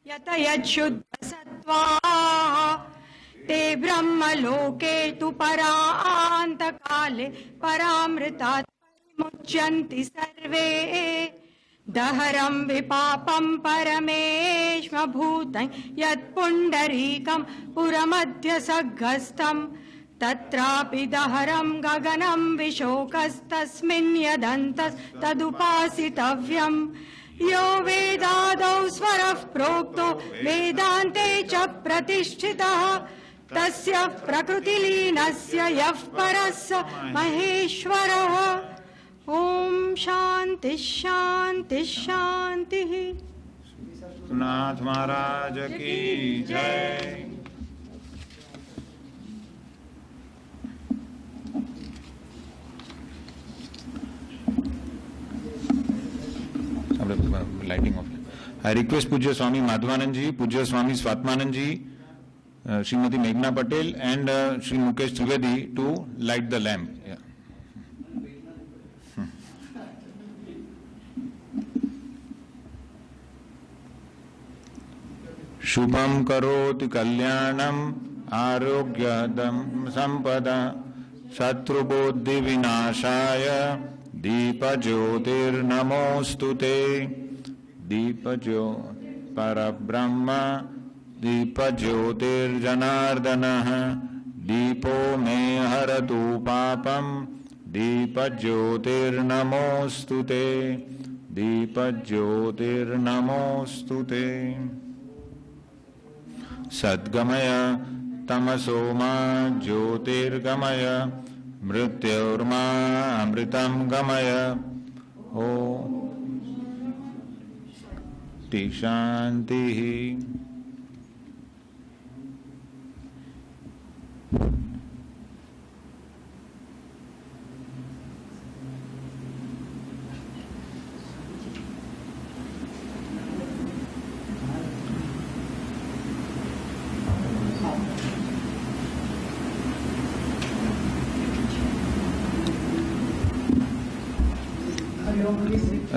यतयच्छुद्धसत्त्वाः ते ब्रह्मलोके तु परान्तकाले परामृतात् मुच्यन्ति सर्वे दहरं विपापं परमेश्वभूतं यत्पुण्डरीकं पुरमध्यसग्गस्थं तत्रापि दहरं गगनं विशोकस्तस्मिन् यदन्तस्तदुपासितव्यम् यो वेदादौ स्वरः प्रोक्तो वेदान्ते च प्रतिष्ठितः तस्य प्रकृतिलीनस्य यः परः स महेश्वरः। ओम शांति शांति शांति। नाथ महाराज की जय। Lighting of. आई रिक्वेस्ट पूज्य स्वामी माधवानंद जी, पूज्य स्वामी स्वात्मानंद जी, श्रीमती मेघना Patel and Shri Mukesh Trivedi to light the lamp. शुभम करोति कल्याणम आरोग्यदम संपदा शत्रुबुद्धि विनाशाय दीपज्योतिर्नमोस्तुते। दीपज्यो परब्रह्म दीपज्योतिर्जनार्दनः दीपो मे हरतु पापं दीपज्योतिर्नमोस्तुते। दीपज्योतिर्नमोस्तुते। सद्गमय तमसो मा ज्योतिर्गमय मृत्योर्मा अमृतं गमय। ओ शांति।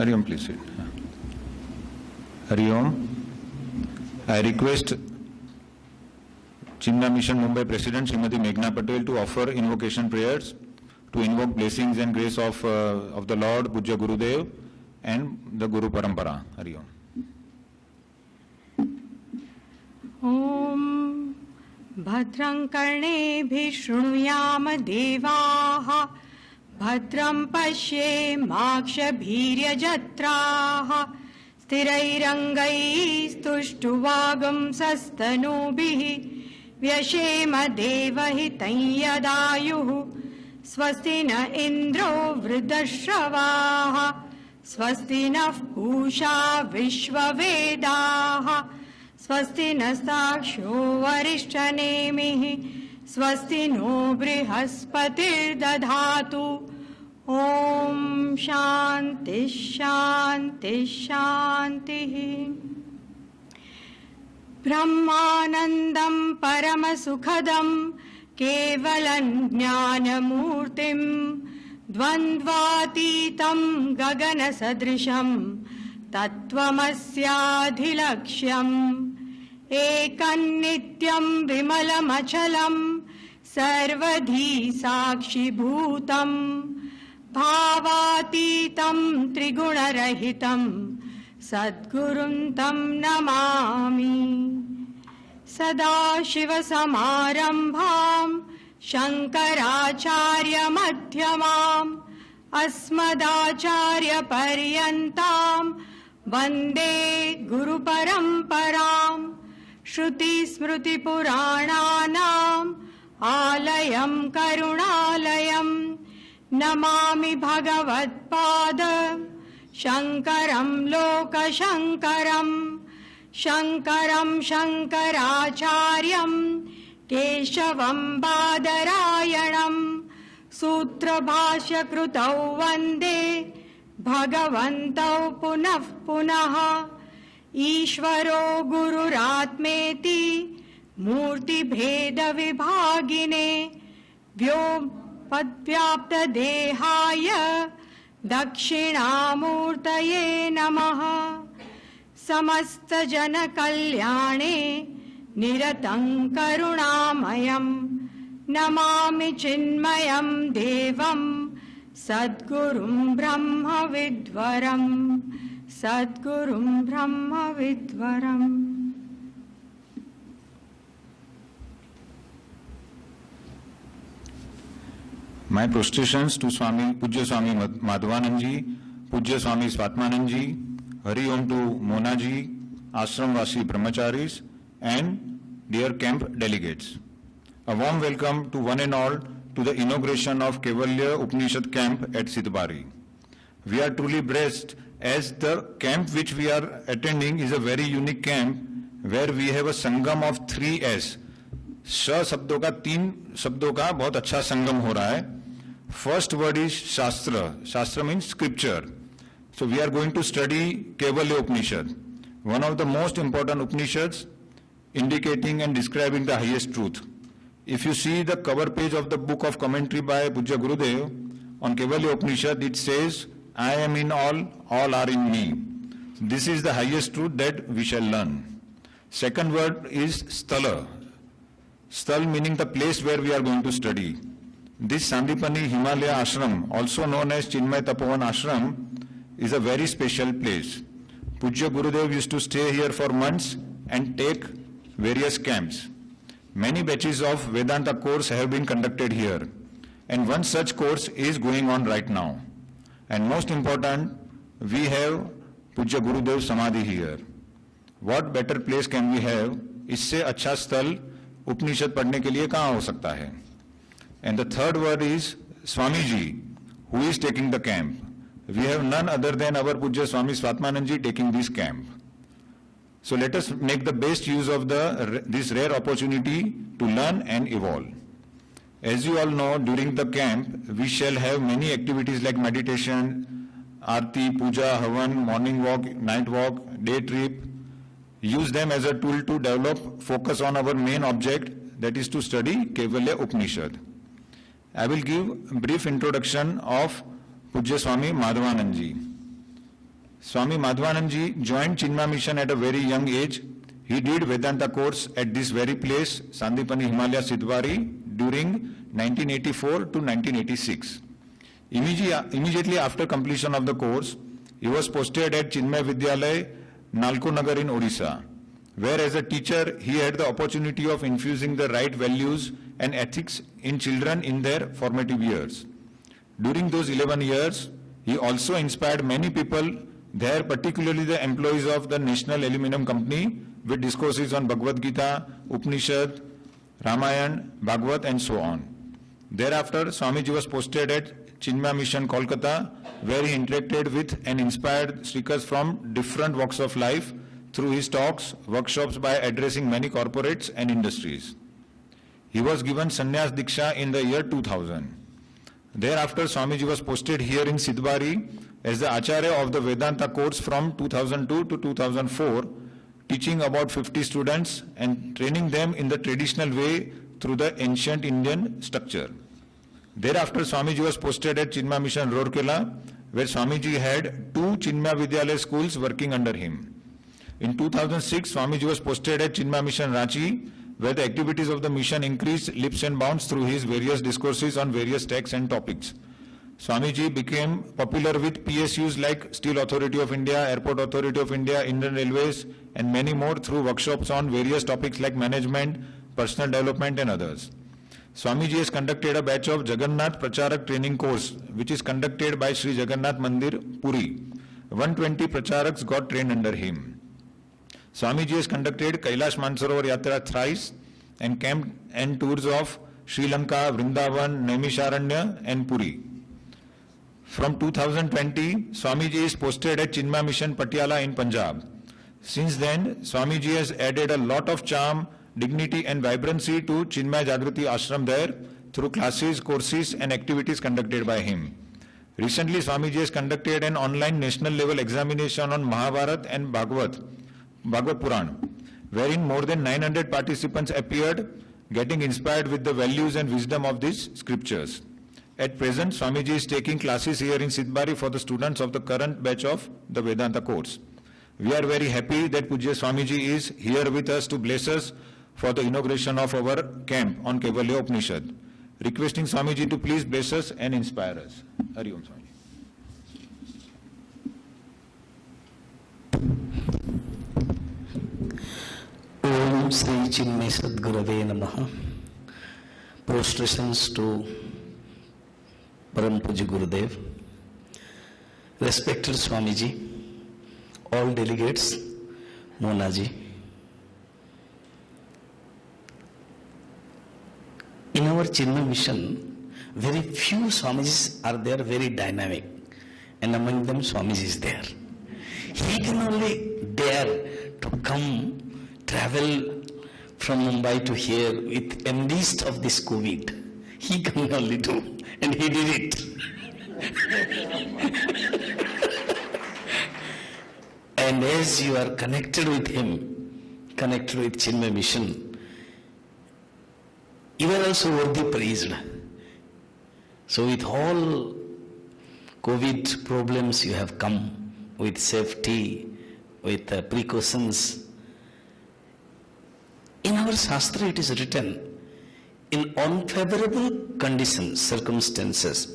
Hari Om, please sit. Hari Om. I request Chinna Mission Mumbai President Srimati Meghna Patel to offer invocation prayers to invoke blessings and grace of the Lord, Pujya Gurudev and the Guru Parampara. Hari Om. Om Bhadram Karnebhi Shrunuyama Devaha भद्रं पश्येमाक्षभीर्यजत्राः स्थिरैरङ्गैस्तुष्टुवागुंसस्तनूभिः व्यशेम देवहितं यदायुः स्वस्ति न इन्द्रो वृद्धश्रवाः स्वस्ति नः पूषा विश्ववेदाः स्वस्ति नस्ताक्षो वरिष्ठनेमिः स्वस्ति no बृहस्पतिर्दधातु। Om Shanti शांति शांति। ब्रह्मानंदं परमसुखदं केवलं ज्ञानमूर्तिं द्वन्द्वातीतं गगनसदृशं तत्त्वमस्याधिलक्ष्यम् एकन्नित्यं विमलमचलं सर्वधी साक्षिभूतं भावातीतं त्रिगुणरहितं सद्गुरुं तं नमामि। सदाशिवसमारम्भां शङ्कराचार्यमध्यमाम् अस्मदाचार्यपर्यन्तां वन्दे गुरुपरम्पराम्। श्रुतिस्मृतिपुराणानाम् आलयं करुणालयं नमामि भगवत्पाद शङ्करं लोकशङ्करं शङ्करं शङ्कराचार्यं केशवं बादरायणं सूत्रभाष्यकृतौ वन्दे भगवन्तौ पुनः पुनः। ईश्वरो गुरुरात्मेति मूर्तिभेदविभागिने पद्व्याप्तदेहाय दक्षिणामूर्तये नमः। समस्तजनकल्याणे निरतं करुणामयं नमामि चिन्मयं देवं सद्गुरुं ब्रह्मविद्वरं सद्गुरुं ब्रह्मविद्वरम्। My prostrations to Swami, Pujya Swami Madhvanand ji, Pujya Swami Swatmanand ji, Hari Om to Mona ji, Ashramvasi Brahmacharis, and dear camp delegates. A warm welcome to one and all to the inauguration of Kaivalya Upanishad camp at Sidhbari. We are truly blessed as the camp which we are attending is a very unique camp where we have a sangam of 3S. श शब्दों का 3 शब्दों का बहुत अच्छा संगम हो रहा है. First word is Shastra. Shastra means scripture. So we are going to study Kaivalya Upanishad, one of the most important Upanishads indicating and describing the highest truth. If you see the cover page of the book of commentary by Pujya Gurudev on Kaivalya Upanishad, it says, I am in all are in me. This is the highest truth that we shall learn. Second word is Sthala. Sthal meaning the place where we are going to study. This Sandipani Himalaya Ashram, also known as Chinmay Tapovan Ashram, is a very special place. Pujya Gurudev used to stay here for months and take various camps. Many batches of Vedanta course have been conducted here, and one such course is going on right now. And most important, we have Pujya Gurudev Samadhi here. What better place can we have? इससे अच्छा स्थल उपनिषद पढ़ने के लिए कहाँ हो सकता है? And the third word is Swamiji, who is taking the camp. We have none other than our Pujya Swami Swatmanandji taking this camp. So let us make the best use of this rare opportunity to learn and evolve. As you all know, during the camp, we shall have many activities like meditation, Aarti, Puja, Havan, morning walk, night walk, day trip. Use them as a tool to develop focus on our main object, that is to study Kaivalya Upanishad. I will give a brief introduction of Pujya Swami Madhvanandji. Swami Madhvanandji joined Chinmay Mission at a very young age. He did Vedanta course at this very place, Sandipani Himalaya Sidhbari, during 1984 to 1986. Immediately after completion of the course, he was posted at Chinmay Vidyalaya, Nalko Nagar in Odisha, where as a teacher he had the opportunity of infusing the right values and ethics in children in their formative years. During those 11 years, he also inspired many people there, particularly the employees of the National Aluminum Company, with discourses on Bhagavad Gita, Upanishad, Ramayana, Bhagavad and so on. Thereafter, Swamiji was posted at Chinmay Mission, Kolkata, where he interacted with and inspired speakers from different walks of life through his talks, workshops by addressing many corporates and industries. He was given Sannyas Diksha in the year 2000. Thereafter, Swamiji was posted here in Sidhbari as the Acharya of the Vedanta course from 2002 to 2004, teaching about 50 students and training them in the traditional way through the ancient Indian structure. Thereafter, Swamiji was posted at Chinmay Mission, Rourkela, where Swamiji had 2 Chinmay Vidyalaya schools working under him. In 2006, Swamiji was posted at Chinmay Mission, Ranchi, where the activities of the mission increased leaps and bounds through his various discourses on various texts and topics. Swamiji became popular with PSUs like Steel Authority of India, Airport Authority of India, Indian Railways, and many more through workshops on various topics like management, personal development, and others. Swamiji has conducted a batch of Jagannath Pracharak training course, which is conducted by Sri Jagannath Mandir, Puri. 120 Pracharaks got trained under him. Swamiji has conducted Kailash Mansarovar Yatra thrice and camp and tours of Sri Lanka, Vrindavan, Naimisharanya and Puri. From 2020, Swamiji is posted at Chinmay Mission, Patiala in Punjab. Since then, Swamiji has added a lot of charm, dignity and vibrancy to Chinmay Jagrati Ashram there through classes, courses and activities conducted by him. Recently, Swamiji has conducted an online national level examination on Mahabharata and Bhagavad Puran, wherein more than 900 participants appeared, getting inspired with the values and wisdom of these scriptures. At present, Swamiji is taking classes here in Sidbari for the students of the current batch of the Vedanta course. We are very happy that Pujya Swamiji is here with us to bless us for the inauguration of our camp on Kaivalya Upanishad. Requesting Swamiji to please bless us and inspire us. Hari Om Swamiji. Om Sri Chinmay Sadgurave Namaha. Prostrations to Param Puja Gurudev. Respected Swamiji, all delegates, Monaji. In our Chinmay mission, very few Swamijis are there, very dynamic, and among them Swamiji is there. He can only dare to come, travel from Mumbai to here with amidst of this COVID. He can only do, and he did it. And as you are connected with him, connected with Chinmay mission, you are also worthy praised. So with all COVID problems you have come with safety, with precautions. In our Shastra it is written, in unfavorable conditions, circumstances,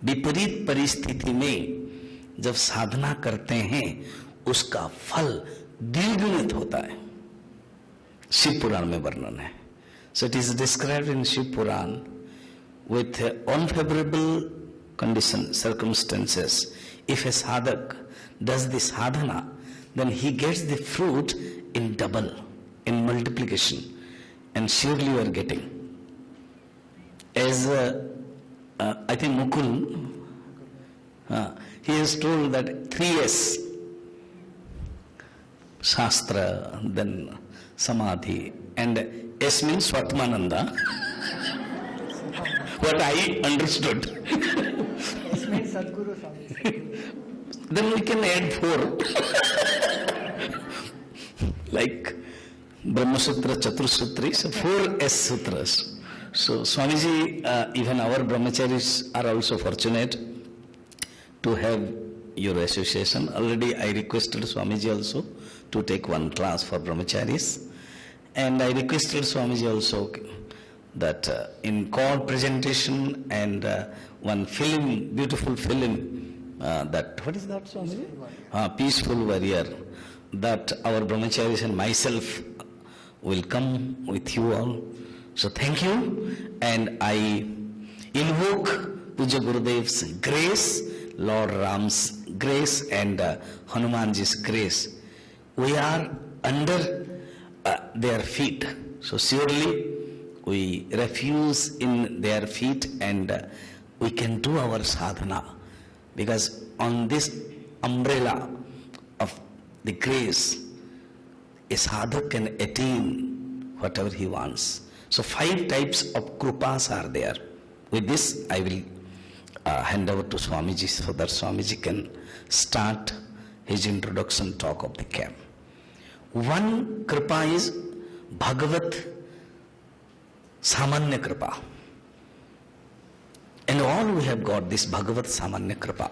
विपरीत परिस्थिति में जब साधना करते हैं उसका फल द्विगुणित होता है. शिव पुराण में वर्णन है. So it is described in Shiv Puran with unfavorable conditions, circumstances. If a sadhak does this sadhana, then he gets the fruit in double, in multiplication, and surely you are getting. As I think Mukul, he has told that 3S, Shastra, then Samadhi, and S means Swatmananda. What I understood. S means Sadguru Swami. Then we can add 4. Like Brahma Sutra, Chatur Sutri, so 4 S Sutras. So Swamiji, even our brahmacharis are also fortunate to have your association. Already I requested Swamiji also to take one class for brahmacharis. And I requested Swamiji also that in chord presentation and one film, beautiful film, that, what is that Swamiji? Peaceful Warrior, that our brahmacharis and myself will come with you all. So thank you, and I invoke Puja Gurudev's grace, Lord Ram's grace, and Hanumanji's grace. We are under their feet, so surely we refuse in their feet, and we can do our sadhana, because on this umbrella of the grace, a sadhak can attain whatever he wants. So 5 types of krupas are there. With this, I will hand over to Swamiji so that Swamiji can start his introduction talk of the camp. One kripa is Bhagavat Samanya Kripa. And all we have got this Bhagavat Samanya Kripa.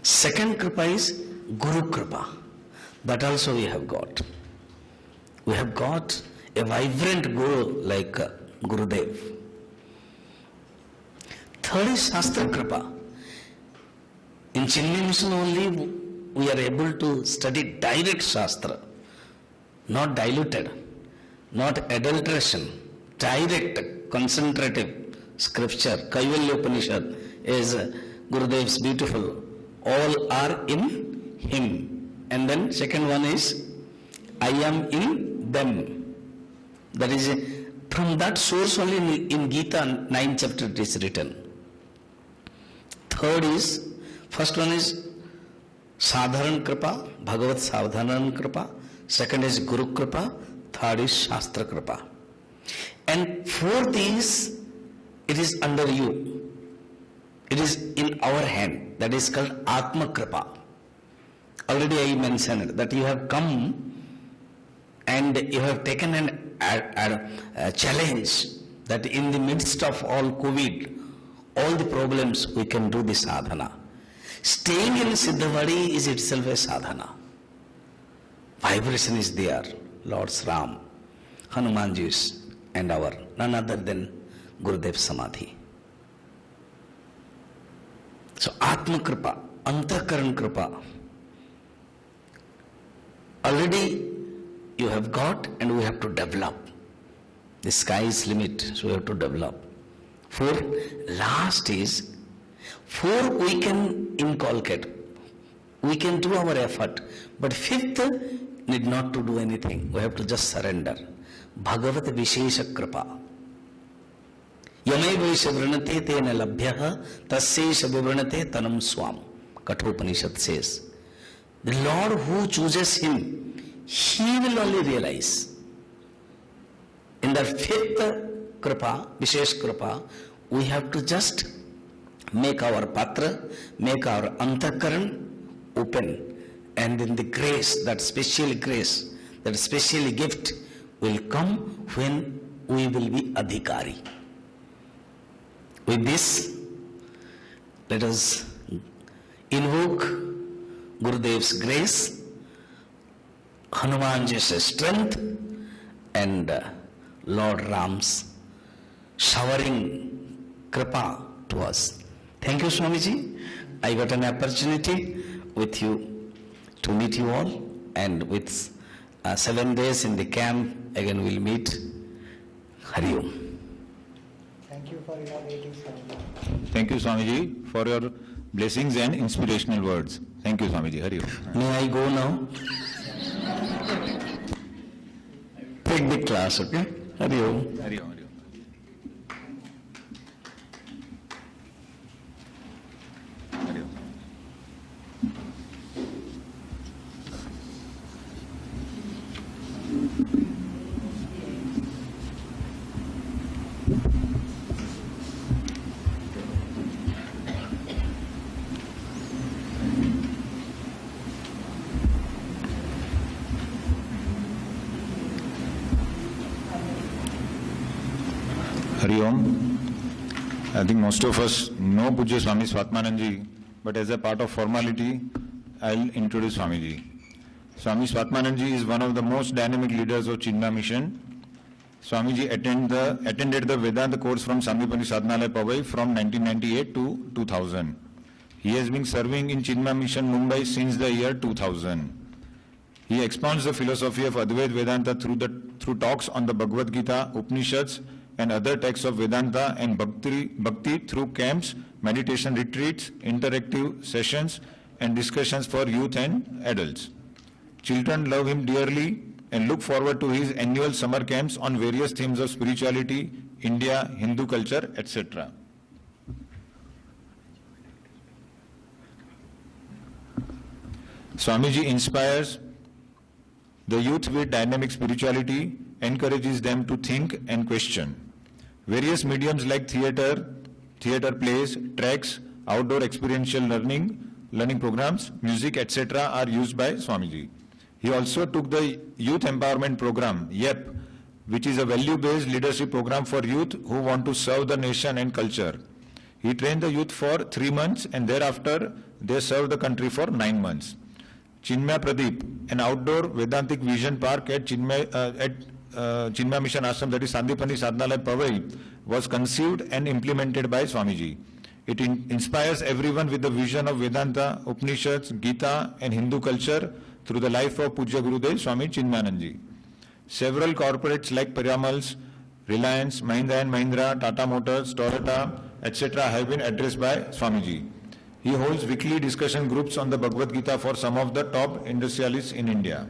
Second kripa is Guru Kripa. That also we have got. We have got a vibrant Guru like Gurudev. Third is Shastra Kripa. In Chinmay mission only we are able to study direct Shastra, not diluted, not adulteration, direct, concentrative scripture. Kaivalya Upanishad is Gurudev's beautiful. All are in him. And then second one is I am in them. That is from that source only in Gita 9th chapter it is written. Third is, first one is Sadharan Kripa, Bhagavat Sadharan Kripa. Second is Guru Kripa. Third is Shastra Kripa. And fourth is, it is under you. It is in our hand. That is called Atma Kripa. Already I mentioned that you have come and you have taken a challenge that in the midst of all COVID, all the problems, we can do the sadhana. Staying in Siddhavadi is itself a sadhana. Vibration is there. Lord's Ram, Hanumanji's, and our, none other than Gurudev Samadhi. So Atma Kripa, Antakaran Kripa, already you have got and we have to develop. The sky is limit, so we have to develop. Last is, we can inculcate, we can do our effort, but fifth, need not to do anything, we have to just surrender. Bhagavat Vishesha Kripa. Yamevesha vrinate tena labhyaha tassesha vivrinate tanam swam. Kathopanishad says. The Lord who chooses him, he will only realize. In the fifth kripa, Vishesh kripa, we have to just make our patra, make our antakaran open, and in the grace, that special grace, that special gift will come when we will be adhikari. With this, let us invoke Gurudev's grace, Hanumanji's strength, and Lord Ram's showering kripa to us. Thank you, Swamiji. I got an opportunity with you to meet you all, and with 7 days in the camp, again we'll meet. Hari Om. Thank you for your ratings, Swamiji. Thank you, Swamiji, for your blessings and inspirational words. Thank you, Swamiji. Hari Om. May I go now? Take the class, okay? Hari Om. Hari Om. Hari Om. Hari Om. Hari Om. I think most of us know Pujya Swami Swatmanandji, but as a part of formality, I'll introduce Swamiji. Swami Swatmanandji is one of the most dynamic leaders of Chinmaya Mission. Swamiji attended the Vedanta course from Sandipani Sadhanalaya Powai from 1998 to 2000. He has been serving in Chinmaya Mission Mumbai since the year 2000. He expounds the philosophy of Advaita Vedanta through talks on the Bhagavad Gita, Upanishads, and other texts of Vedanta and Bhakti through camps, meditation retreats, interactive sessions, and discussions for youth and adults. Children love him dearly and look forward to his annual summer camps on various themes of spirituality, India, Hindu culture, etc. Swamiji inspires the youth with dynamic spirituality, encourages them to think and question. Various mediums like theatre plays, treks, outdoor experiential learning programs, music, etc. are used by Swamiji. He also took the Youth Empowerment Program, YEP, which is a value-based leadership program for youth who want to serve the nation and culture. He trained the youth for 3 months and thereafter they served the country for 9 months. Chinmaya Pradeep, an outdoor Vedantic vision park at Chinmaya Mission Ashram, that is Sandipani Sadhanalaya Powai, was conceived and implemented by Swamiji. It inspires everyone with the vision of Vedanta, Upanishads, Gita and Hindu culture through the life of Pujya Gurudev Swami Chinmayanandji. Several corporates like Piramals, Reliance, Mahindra & Mahindra, Tata Motors, Toyota, etc. have been addressed by Swamiji. He holds weekly discussion groups on the Bhagavad Gita for some of the top industrialists in India.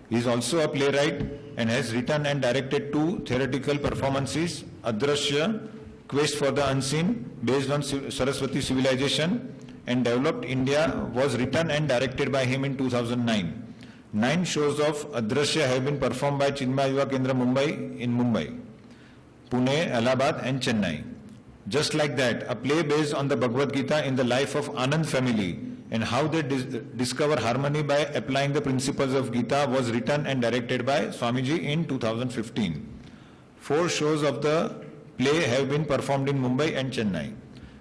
He is also a playwright and has written and directed 2 theatrical performances, Adrashya, Quest for the Unseen, based on Saraswati civilization, and Developed India was written and directed by him in 2009. 9 shows of Adrashya have been performed by Chinmaya Yuva Kendra Mumbai in Mumbai, Pune, Allahabad and Chennai. Just like that, a play based on the Bhagavad Gita in the life of Anand family and how they discover harmony by applying the principles of Gita was written and directed by Swamiji in 2015. 4 shows of the play have been performed in Mumbai and Chennai.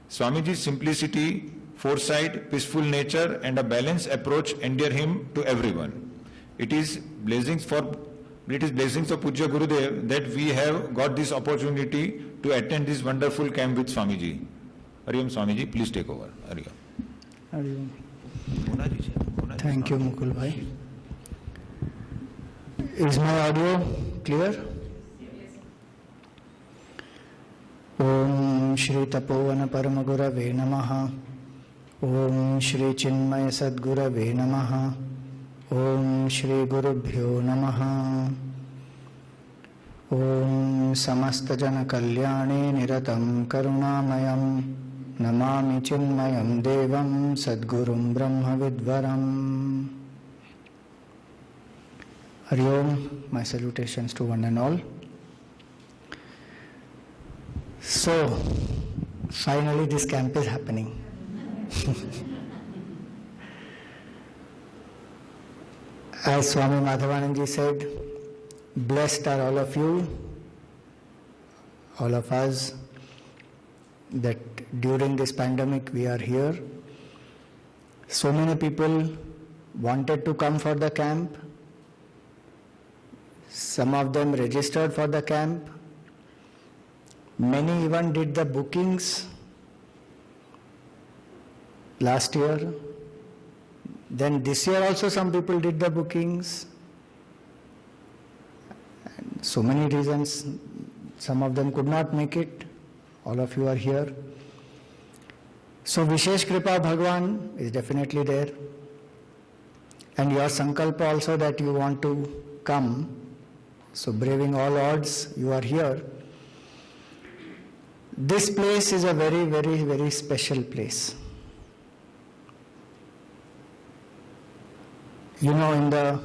Swamiji's simplicity, foresight, peaceful nature and a balanced approach endear him to everyone. It is blessings of Pujya Gurudev that we have got this opportunity to attend this wonderful camp with Swamiji. Hari Om Swamiji, please take over. Hari Om. Hari Om. Thank you, Mukul Bhai. Is my audio clear? Om Shri Tapovana Paramagurave Namaha. Om Shri Chinmaya Sadgurave Namaha. Om Shri Gurubhyo Namaha. Om Samasta Jana Kalyane Niratam Karunamayam Namami Chinmayam Devam Sadgurum Brahma Vidvaram. Hari Om, my salutations to one and all. So, finally this camp is happening. As Swami Madhavananji said, blessed are all of you, all of us, that during this pandemic we are here. So many people wanted to come for the camp. Some of them registered for the camp. Many even did the bookings last year. Then this year also some people did the bookings. And so many reasons, some of them could not make it. All of you are here. So Vishesh Kripa Bhagwan is definitely there. And your sankalpa also that you want to come. So braving all odds, you are here. This place is a very, very, very special place. You know, in the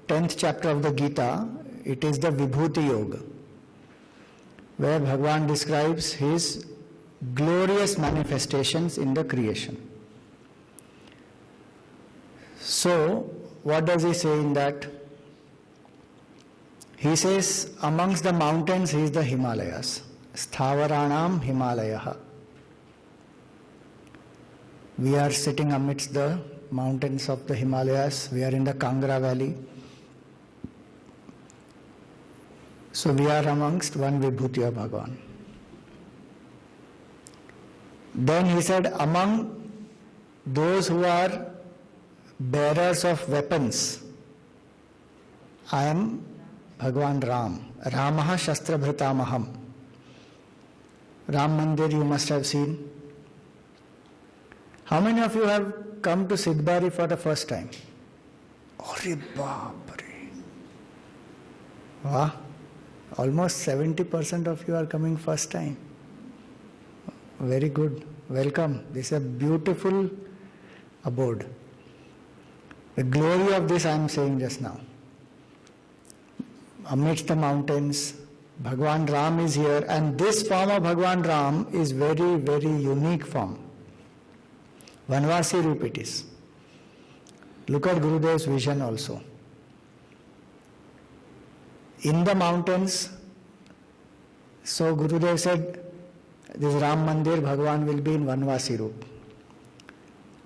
10th chapter of the Gita, it is the Vibhuti Yoga, where Bhagavan describes his glorious manifestations in the creation. So, what does he say in that? He says, amongst the mountains he is the Himalayas. Sthavaranam Himalayaha. We are sitting amidst the mountains of the Himalayas. We are in the Kangra Valley. So we are amongst one Vibhuti of Bhagavan. Then he said, among those who are bearers of weapons, I am Bhagavan Ram. Ramaha Shastra Bhritamaham. Ram Mandir you must have seen. How many of you have come to Sidhbari for the first time? Arre baapre. Wow. Almost 70% of you are coming first time. Very good. Welcome. This is a beautiful abode. The glory of this I am saying just now. Amidst the mountains, Bhagavan Ram is here, and this form of Bhagavan Ram is very, very unique form. Vanvasi Roop it is. Look at Gurudev's vision also. In the mountains, so Gurudev said, this Ram Mandir, Bhagavan will be in Vanvasi Roop.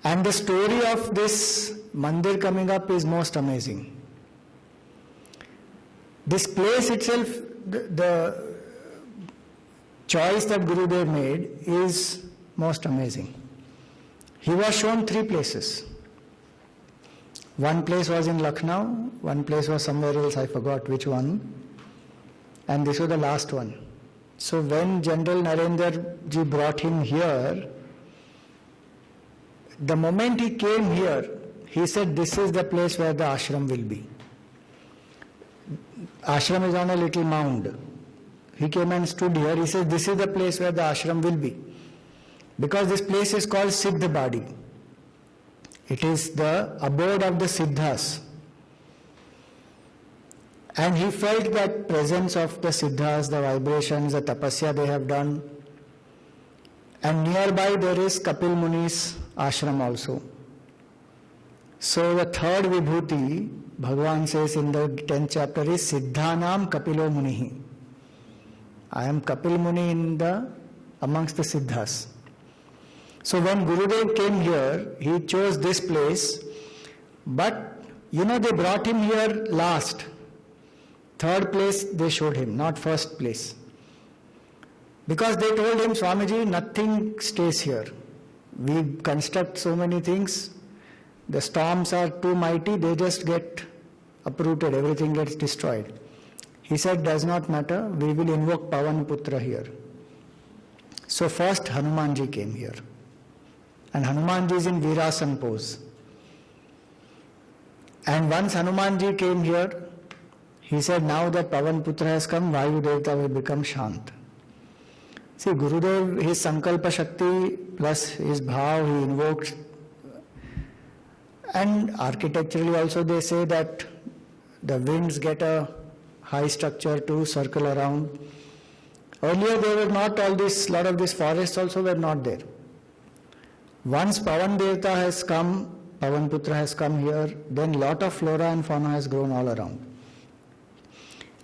And the story of this Mandir coming up is most amazing. This place itself, the choice that Gurudev made is most amazing. He was shown 3 places. One place was in Lucknow, one place was somewhere else, I forgot which one, and this was the last one. So when General Narendra ji brought him here, the moment he came here, he said this is the place where the ashram will be. Ashram is on a little mound. He came and stood here, he said this is the place where the ashram will be. Because this place is called Siddhabadi. It is the abode of the Siddhas. And he felt that presence of the Siddhas, the vibrations, the tapasya they have done. And nearby there is Kapil Muni's ashram also. So the third Vibhuti, Bhagavan says in the 10th chapter, is Siddhanam Kapilo Munihi. I am Kapil Muni amongst the Siddhas. So when Gurudev came here, he chose this place, but they brought him here last. Third place they showed him, not first place. Because they told him, Swamiji, nothing stays here. We construct so many things, the storms are too mighty, they just get uprooted, everything gets destroyed. He said, does not matter, we will invoke Pavanputra here. So first Hanumanji came here. And Hanumanji is in Virasana pose. And once Hanumanji came here, he said, now that Pavanputra has come, Vayu Devata will become Shant. See, Gurudev, his Sankalpa Shakti plus his Bhav, he invoked. And architecturally also they say that the winds get a high structure to circle around. Earlier there were not all this, lot of these forests also were not there. Once Pavan Devata has come, Pavanputra has come here, then lot of flora and fauna has grown all around.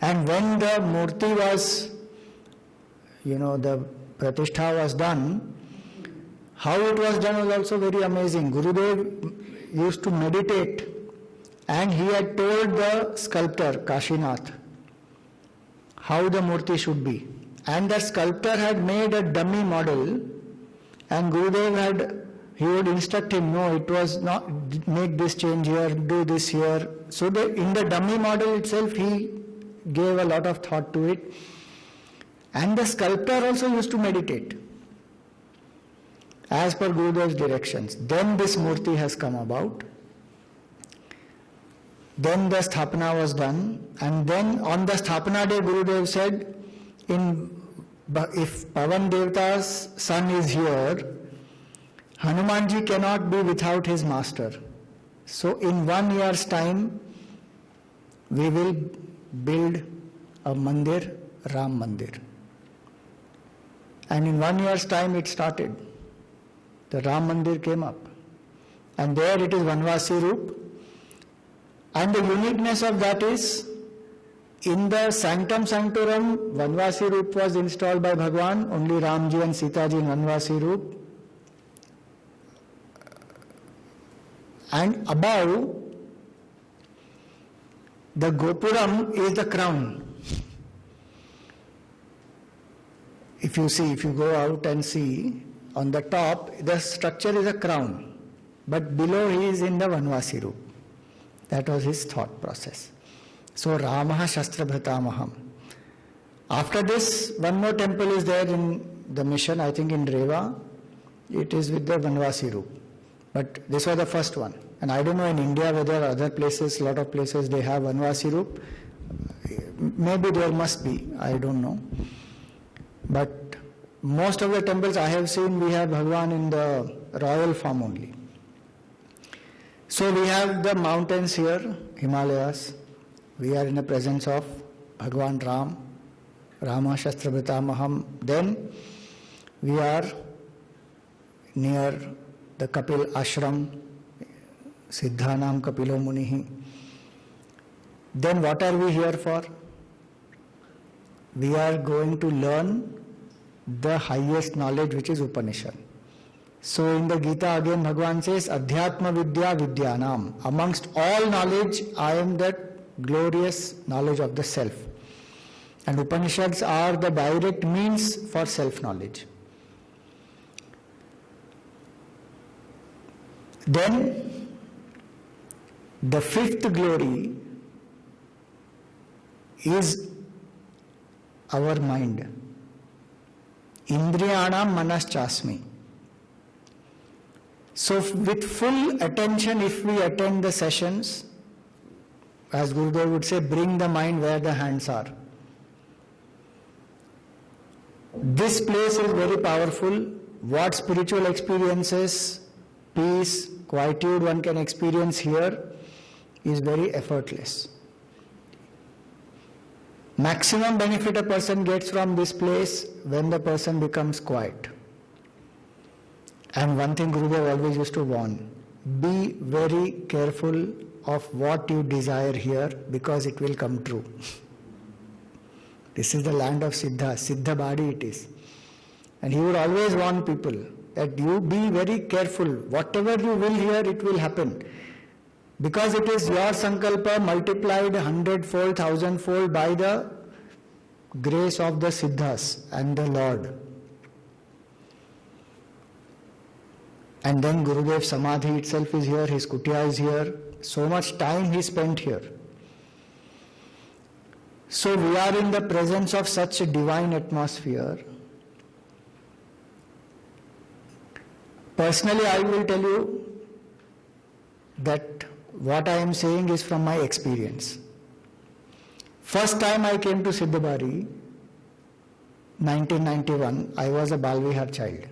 And when the Murti was, the Pratishtha was done, how it was done was also very amazing. Gurudev used to meditate and he had told the sculptor, Kashinath, how the Murti should be. And the sculptor had made a dummy model and Gurudev he would instruct him, no, it was not, make this change here, do this here. So in the dummy model itself, he gave a lot of thought to it. And the sculptor also used to meditate as per Gurudev's directions. Then this Murti has come about. Then the Sthapana was done. And then on the Sthapana day, Gurudev said, if Pavan Devata's son is here, Hanumanji cannot be without his master. So in 1 year's time, we will build a mandir, Ram Mandir. And in 1 year's time it started. The Ram Mandir came up. And there it is Vanvasi Roop. And the uniqueness of that is, in the Sanctum Sanctorum, Vanvasi Roop was installed by Bhagwan, only Ramji and Sitaji in Vanvasi Roop. And above, the Gopuram is the crown. If you go out and see, on the top, the structure is a crown. But below he is in the Vanvasi Roop. That was his thought process. So, Ramaha Shastra Bhratamaham. After this, one more temple is there in the mission, I think in Rewa. It is with the Vanvasi Roop. But this was the first one. And I don't know in India whether other places, lot of places they have Vanvasi Roop. Maybe there must be, I don't know. But most of the temples I have seen, we have Bhagwan in the royal form only. So we have the mountains here, Himalayas. We are in the presence of Bhagwan Ram, Rama Shastra Bhratamaham. Then we are near the Kapil Ashram, Siddhanam Kapilo Munihi. Then what are we here for? We are going to learn the highest knowledge, which is Upanishad. So in the Gita again Bhagwan says, Adhyatma Vidya Vidyanam. Amongst all knowledge, I am that glorious knowledge of the self. And Upanishads are the direct means for self-knowledge. Then, the fifth glory is our mind. Indriyanam Manaschasmi. So with full attention, if we attend the sessions, as Gurudev would say, bring the mind where the hands are. This place is very powerful. What spiritual experiences, peace, quietude one can experience here is very effortless. Maximum benefit a person gets from this place when the person becomes quiet. And one thing Gurudev always used to warn, be very careful of what you desire here because it will come true. This is the land of Siddha, Siddha Badi it is. And he would always warn people that you be very careful. Whatever you will here, it will happen. Because it is your sankalpa multiplied 100-fold, 1,000-fold by the grace of the Siddhas and the Lord. And then Gurudev Samadhi itself is here, his kutia is here. So much time he spent here. So we are in the presence of such a divine atmosphere. Personally, I will tell you that what I am saying is from my experience. First time I came to Siddhabari, 1991, I was a Balvihar child.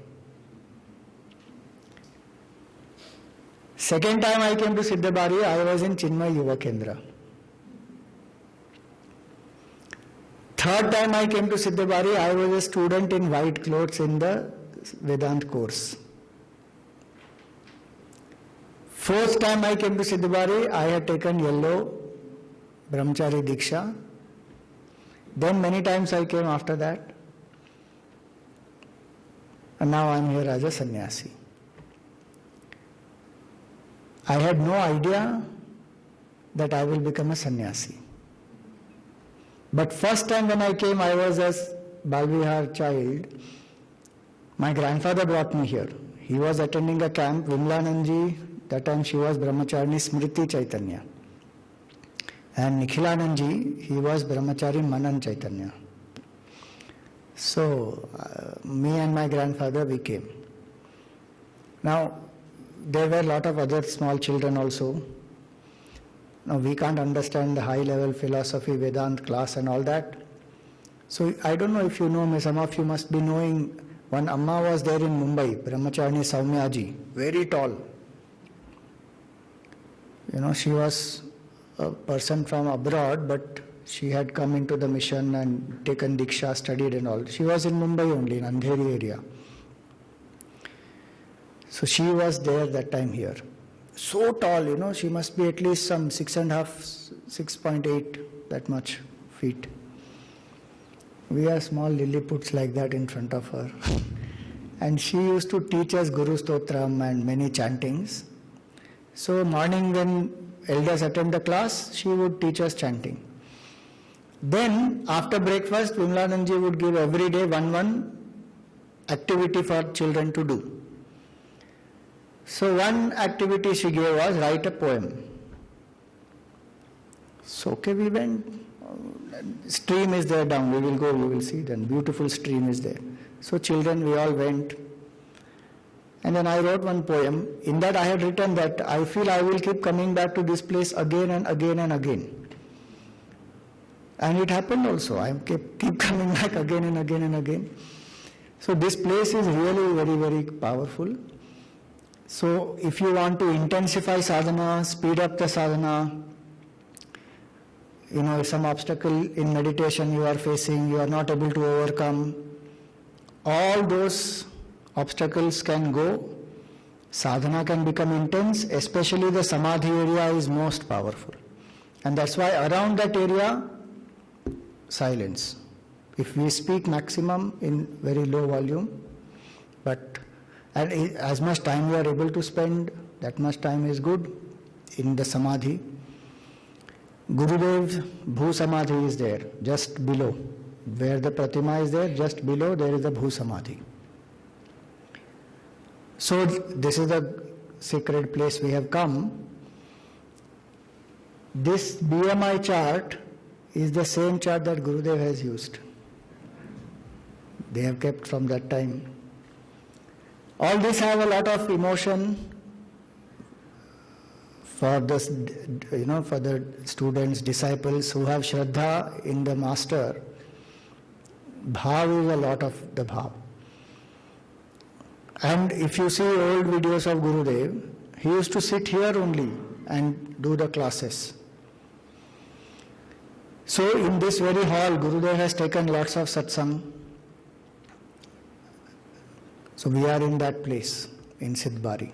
Second time I came to Siddhabari, I was in Chinmay Yuva Kendra. Third time I came to Siddhabari, I was a student in white clothes in the Vedant course. Fourth time I came to Siddhabari, I had taken yellow Brahmachari Diksha. Then many times I came after that. And now I am here as a sannyasi. I had no idea that I will become a sannyasi. But first time when I came, I was a Balvihar child. My grandfather brought me here. He was attending a camp, Vimlananji, that time she was Brahmachari Smriti Chaitanya. And Nikhilananji, he was Brahmachari Manan Chaitanya. So, me and my grandfather, we came. Now, there were a lot of other small children also. Now, we can't understand the high-level philosophy, Vedant class and all that. So, I don't know if you know, some of you must be knowing, one Amma was there in Mumbai, Brahmachari Saumyaji, very tall. You know, she was a person from abroad, but she had come into the mission and taken Diksha, studied and all. She was in Mumbai only, in Andheri area. So she was there that time here. So tall, you know, she must be at least some 6.5, 6.8, that much feet. We are small Lilliputs like that in front of her. And she used to teach us Guru Stotram and many chantings. So morning when elders attend the class, she would teach us chanting. Then after breakfast, Vimlananji would give every day one activity for children to do. So one activity she gave was write a poem. So okay, we went. Stream is there down. We will go. You will see. Then beautiful stream is there. So children, we all went. And then I wrote one poem. In that I had written that I feel I will keep coming back to this place again and again and again. And it happened also. I keep coming back again and again and again. So this place is really very, very powerful. So if you want to intensify sadhana, speed up the sadhana, you know, some obstacle in meditation you are facing, you are not able to overcome, all those obstacles can go, sadhana can become intense, especially the samadhi area is most powerful. And that's why around that area, silence. If we speak maximum in very low volume, but and as much time we are able to spend, that much time is good in the samadhi. Gurudev's Bhu Samadhi is there, just below. Where the Pratima is there, just below there is the Bhu Samadhi. So this is the sacred place we have come. This BMI chart is the same chart that Gurudev has used. They have kept from that time. All this have a lot of emotion for the, for the students, disciples who have Shraddha in the Master. Bhav is a lot of the Bhav. And if you see old videos of Gurudev, he used to sit here only and do the classes. So in this very hall, Gurudev has taken lots of satsang. So we are in that place, in Siddhabari.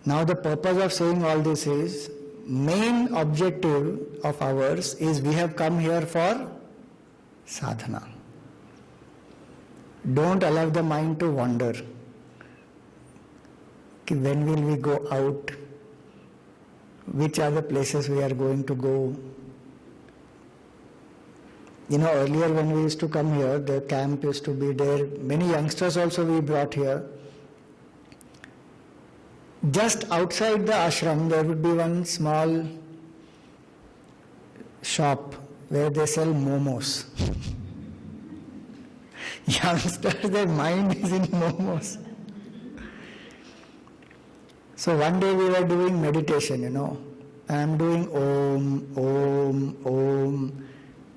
Now the purpose of saying all this is, main objective of ours is we have come here for sadhana. Don't allow the mind to wander. When will we go out? Which are the places we are going to go? Earlier when we used to come here, the camp used to be there. Many youngsters also we brought here. Just outside the ashram, there would be one small shop where they sell momos. Youngsters, their mind is in momos. So one day we were doing meditation, I am doing Om, Om, Om.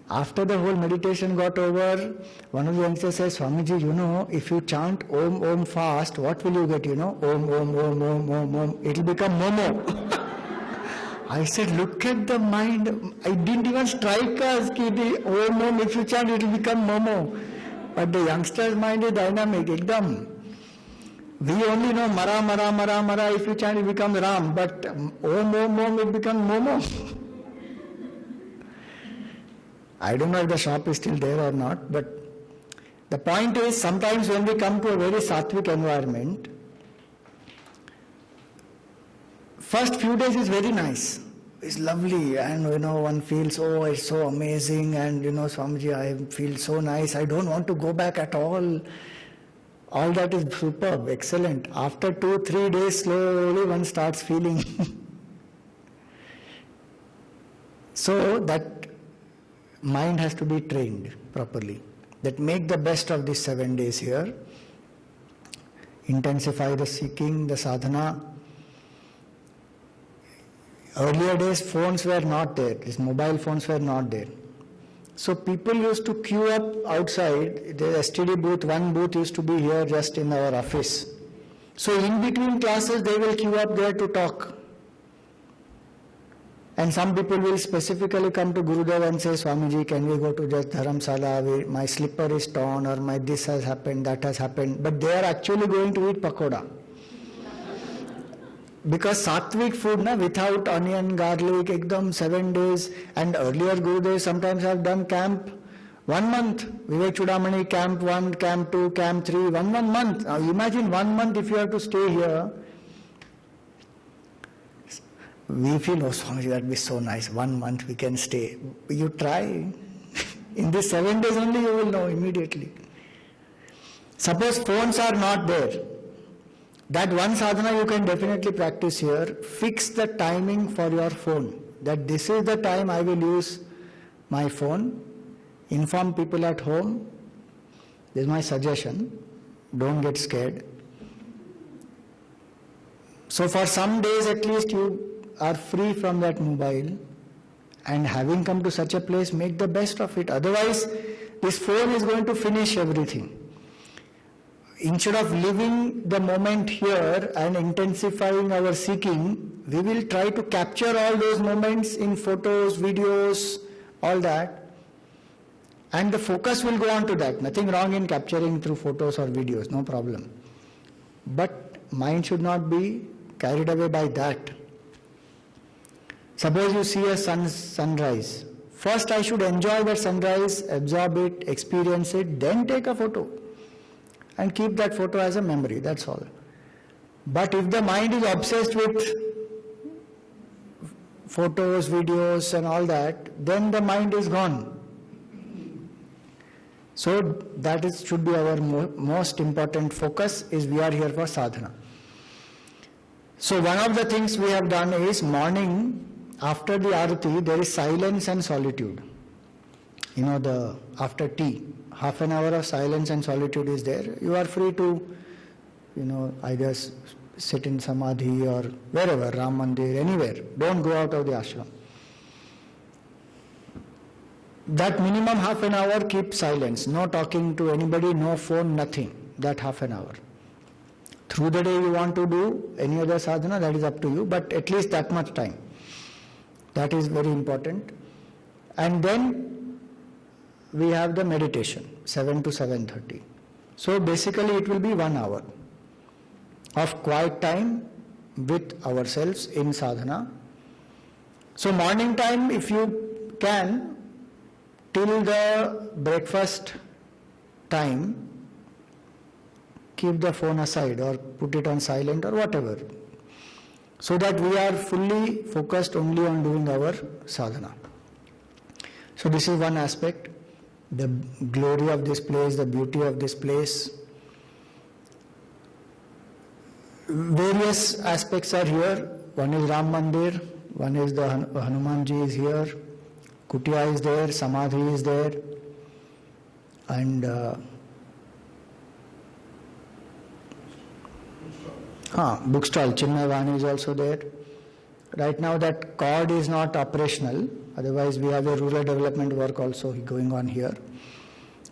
After the whole meditation got over, one of the youngsters says, Swamiji, if you chant Om, Om fast, what will you get, Om, Om, Om, Om, Om, Om. It will become Momo. I said, look at the mind. I didn't even strike us. Om, Om, if you chant, it will become Momo. But the youngster's mind is dynamic, ekdam. We only know Mara, Mara, Mara, Mara. If you chant, it becomes Ram. But Om, Om, Om, it becomes Momo. I don't know if the shop is still there or not, but the point is, sometimes when we come to a very sattvic environment, first few days is very nice. It's lovely, and one feels, oh, it's so amazing, and Swamiji, I feel so nice. I don't want to go back at all. All that is superb, excellent. After 2-3 days, slowly one starts feeling. So that mind has to be trained properly. That make the best of these 7 days here. Intensify the seeking, the sadhana. Earlier days, phones were not there. These mobile phones were not there. So people used to queue up outside. The STD booth, one booth used to be here just in our office. So in between classes, they will queue up there to talk. And some people will specifically come to Gurudev and say, Swamiji, can we go to just Dharamsala? My slipper is torn, or my this has happened, that has happened. But they are actually going to eat pakoda. Because sattvic food, without onion, garlic, ekdam 7 days. And earlier Gurudev sometimes have done camp 1 month. Vivek Chudamani, camp 1, camp 2, camp 3, 1 month. Now imagine 1 month if you have to stay here. We feel, oh Swamiji, that would be so nice. 1 month we can stay. You try. In these 7 days only you will know immediately. Suppose phones are not there. That one sadhana you can definitely practice here. Fix the timing for your phone. That this is the time I will use my phone. Inform people at home. This is my suggestion. Don't get scared. So for some days at least you are free from that mobile, and having come to such a place, make the best of it. Otherwise, this phone is going to finish everything. Instead of living the moment here and intensifying our seeking, we will try to capture all those moments in photos, videos, all that. And the focus will go on to that. Nothing wrong in capturing through photos or videos, no problem. But mind should not be carried away by that. Suppose you see a sunrise. First I should enjoy the sunrise, absorb it, experience it, then take a photo. And keep that photo as a memory, that's all. But if the mind is obsessed with photos, videos and all that, then the mind is gone. So that should be our most important focus, is we are here for sadhana. So one of the things we have done is morning, after the arati, there is silence and solitude. After tea, half an hour of silence and solitude is there. You are free to, either sit in samadhi or wherever, Ram Mandir, anywhere. Don't go out of the ashram. That minimum half an hour, keep silence. No talking to anybody, no phone, nothing. That half an hour. Through the day you want to do any other sadhana, that is up to you, but at least that much time. That is very important. And then we have the meditation, 7 to 7:30. So basically it will be 1 hour of quiet time with ourselves in sadhana. So morning time, if you can, till the breakfast time, keep the phone aside or put it on silent or whatever, so that we are fully focused only on doing our sadhana. So this is one aspect, the glory of this place, the beauty of this place. Various aspects are here. One is Ram Mandir, one is the Hanumanji is here, Kutia is there, Samadhi is there, and bookstall, Chinmay Vani is also there. Right now that cord is not operational, otherwise we have a rural development work also going on here.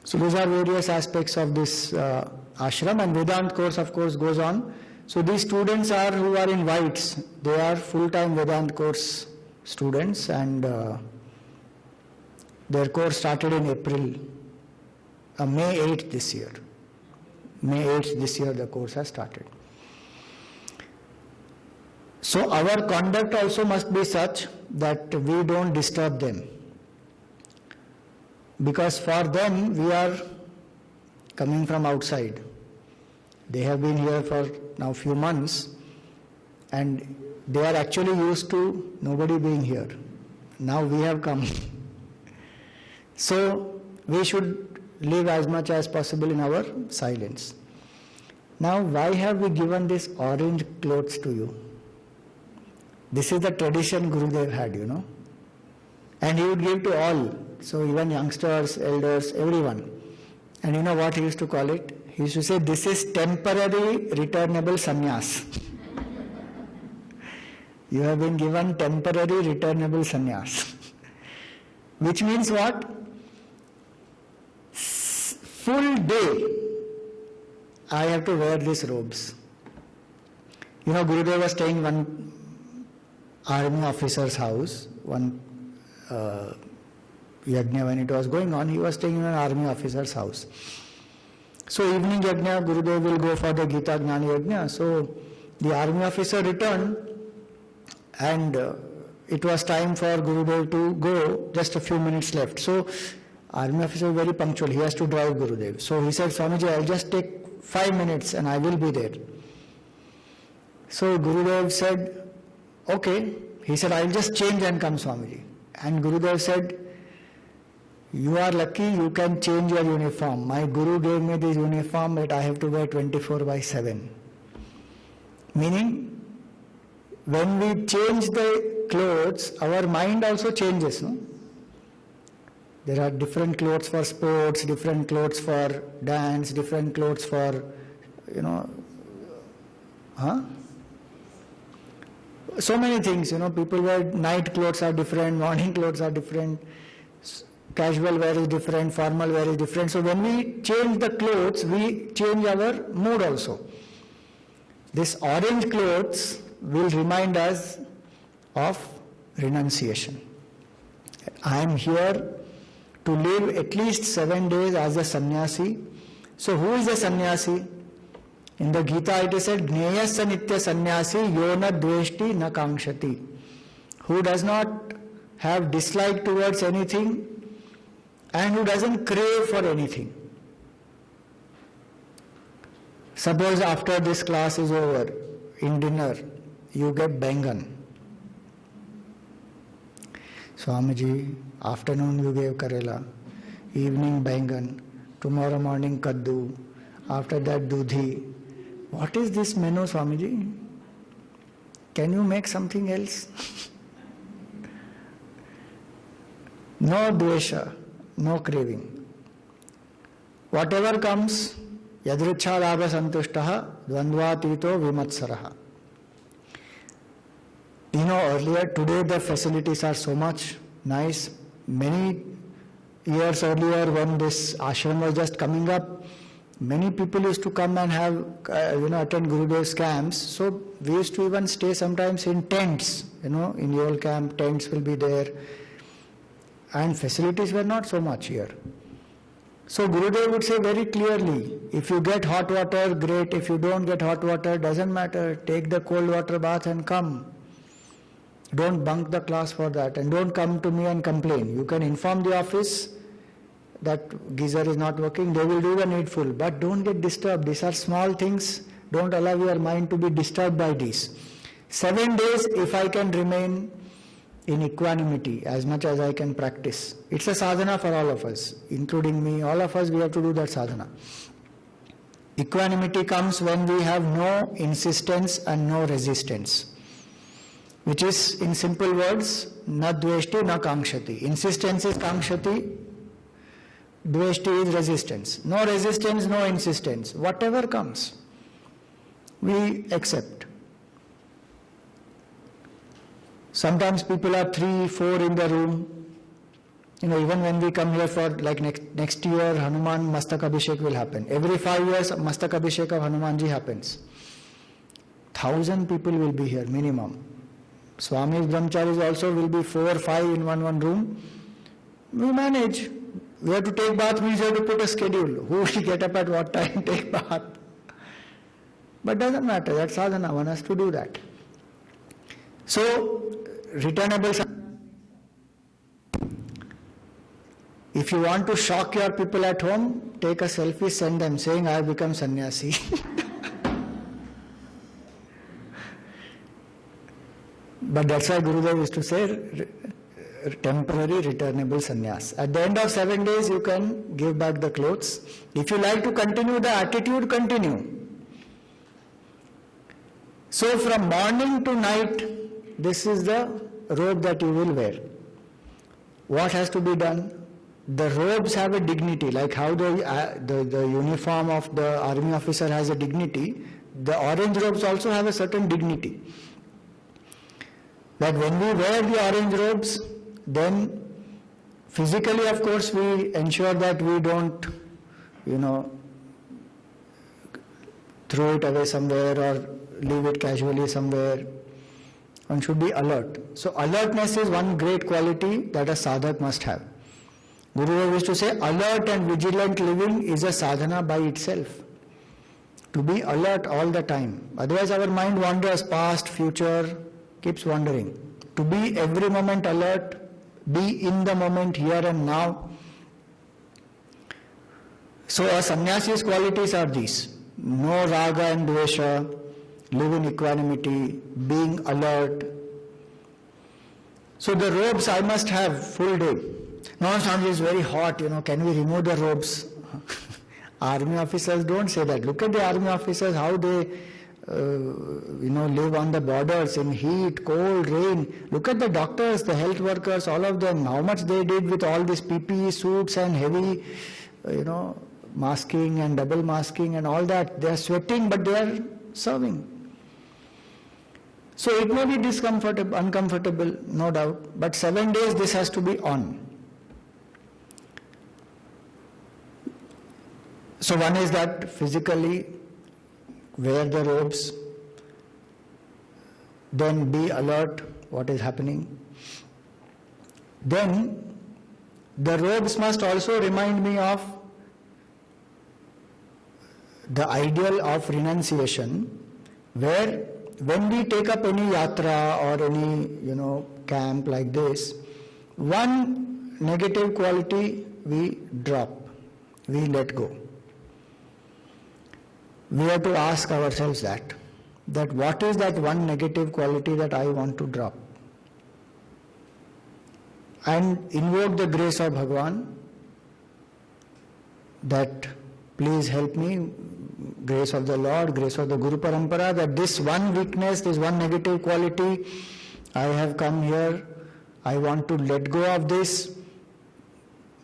So these are various aspects of this ashram, and Vedant course of course goes on. So these students who are in whites, they are full-time Vedant course students, and their course started in April, May 8th this year. May 8th this year the course has started. So our conduct also must be such that we don't disturb them, because for them we are coming from outside. They have been here for now few months, and they are actually used to nobody being here. Now we have come. So we should live as much as possible in our silence. Now why have we given this orange clothes to you? This is the tradition Gurudev had, and he would give to all. So even youngsters, elders, everyone. And you know what he used to call it? He used to say, this is temporary returnable sannyas. You have been given temporary returnable sannyas. Which means what? Full day I have to wear these robes. Gurudev was staying in one army officer's house, one yajna when it was going on, he was staying in an army officer's house. So evening yajna, Gurudev will go for the Gita Gnani yajna. So the army officer returned, and it was time for Gurudev to go, just a few minutes left. So army officer is very punctual, he has to drive Gurudev. So he said, Swamiji, I'll just take 5 minutes and I will be there. So Gurudev said, okay. He said, I'll just change and come, Swamiji. And Gurudev said, you are lucky you can change your uniform. My Guru gave me this uniform that I have to wear 24/7. Meaning, when we change the clothes, our mind also changes, no? There are different clothes for sports, different clothes for dance, different clothes for, so many things, people wear night clothes are different, morning clothes are different, casual wear is different, formal wear is different. So when we change the clothes, we change our mood also. This orange clothes will remind us of renunciation. I am here to live at least 7 days as a sannyasi. So who is a sannyasi? In the Gita it is said, Gneyasya nitya sannyasi yona dveshti na kangshati. Who does not have dislike towards anything and who doesn't crave for anything. Suppose after this class is over, in dinner, you get bangan. Swamiji, afternoon you gave karela, evening bangan, tomorrow morning kaddu, after that dudhi. What is this menu, Swamiji? Can you make something else? No dvesha, no craving. Whatever comes, yadricha labha santushtaha dvandvatito vimatsaraha. Earlier, today the facilities are so much nice. Many years earlier, when this ashram was just coming up, many people used to come and have, attend Gurudev's camps. So we used to even stay sometimes in tents, in Yol camp, tents will be there. And facilities were not so much here. So Gurudev would say very clearly, if you get hot water, great. If you don't get hot water, doesn't matter. Take the cold water bath and come. Don't bunk the class for that, and don't come to me and complain. You can inform the office, that geyser is not working, they will do the needful. But don't get disturbed. These are small things. Don't allow your mind to be disturbed by these. 7 days, if I can remain in equanimity as much as I can practice. It's a sadhana for all of us, including me. All of us, we have to do that sadhana. Equanimity comes when we have no insistence and no resistance, which is, in simple words, na dveshti na kankshati. Insistence is kankshati, dveshti is resistance. No resistance, no insistence. Whatever comes, we accept. Sometimes people are 3, 4 in the room. Even when we come here for like next year, Hanuman Mastak Abhishek will happen. Every 5 years, Mastak Abhishek of Hanumanji happens. 1,000 people will be here, minimum. Swami's brahmacharis also will be 4 or 5 in one room. We manage. We have to take bath, means we have to put a schedule. Who will get up at what time, take bath. But doesn't matter, that's sadhana, one has to do that. So, returnable. If you want to shock your people at home, take a selfie, send them saying, I have become sannyasi. But that's why Gurudev used to say, temporary returnable sannyas. At the end of 7 days, you can give back the clothes. If you like to continue the attitude, continue. So from morning to night, this is the robe that you will wear. What has to be done? The robes have a dignity, like how the uniform of the army officer has a dignity. The orange robes also have a certain dignity. That when we wear the orange robes, then physically, of course, we ensure that we don't, throw it away somewhere or leave it casually somewhere. One should be alert. So alertness is one great quality that a sadhak must have. Guru used to say, alert and vigilant living is a sadhana by itself. To be alert all the time. Otherwise our mind wanders past, future, keeps wandering. To be every moment alert, be in the moment here and now. So a sannyasi's qualities are these. No raga and dvesha, live in equanimity, being alert. So the robes I must have full day. No, Swamiji, is very hot, can we remove the robes? Army officers don't say that. Look at the army officers, how they, live on the borders in heat, cold, rain. Look at the doctors, the health workers, all of them, how much they did with all these PPE suits and heavy, masking and double masking and all that. They are sweating, but they are serving. So it may be uncomfortable, no doubt, but 7 days this has to be on. So one is that physically wear the robes, then be alert what is happening. Then the robes must also remind me of the ideal of renunciation, where when we take up any yatra or any camp like this, one negative quality we drop, we let go. We have to ask ourselves that what is that one negative quality that I want to drop? And invoke the grace of Bhagavan, that please help me, grace of the Lord, grace of the Guru Parampara, that this one weakness, this one negative quality, I have come here, I want to let go of this,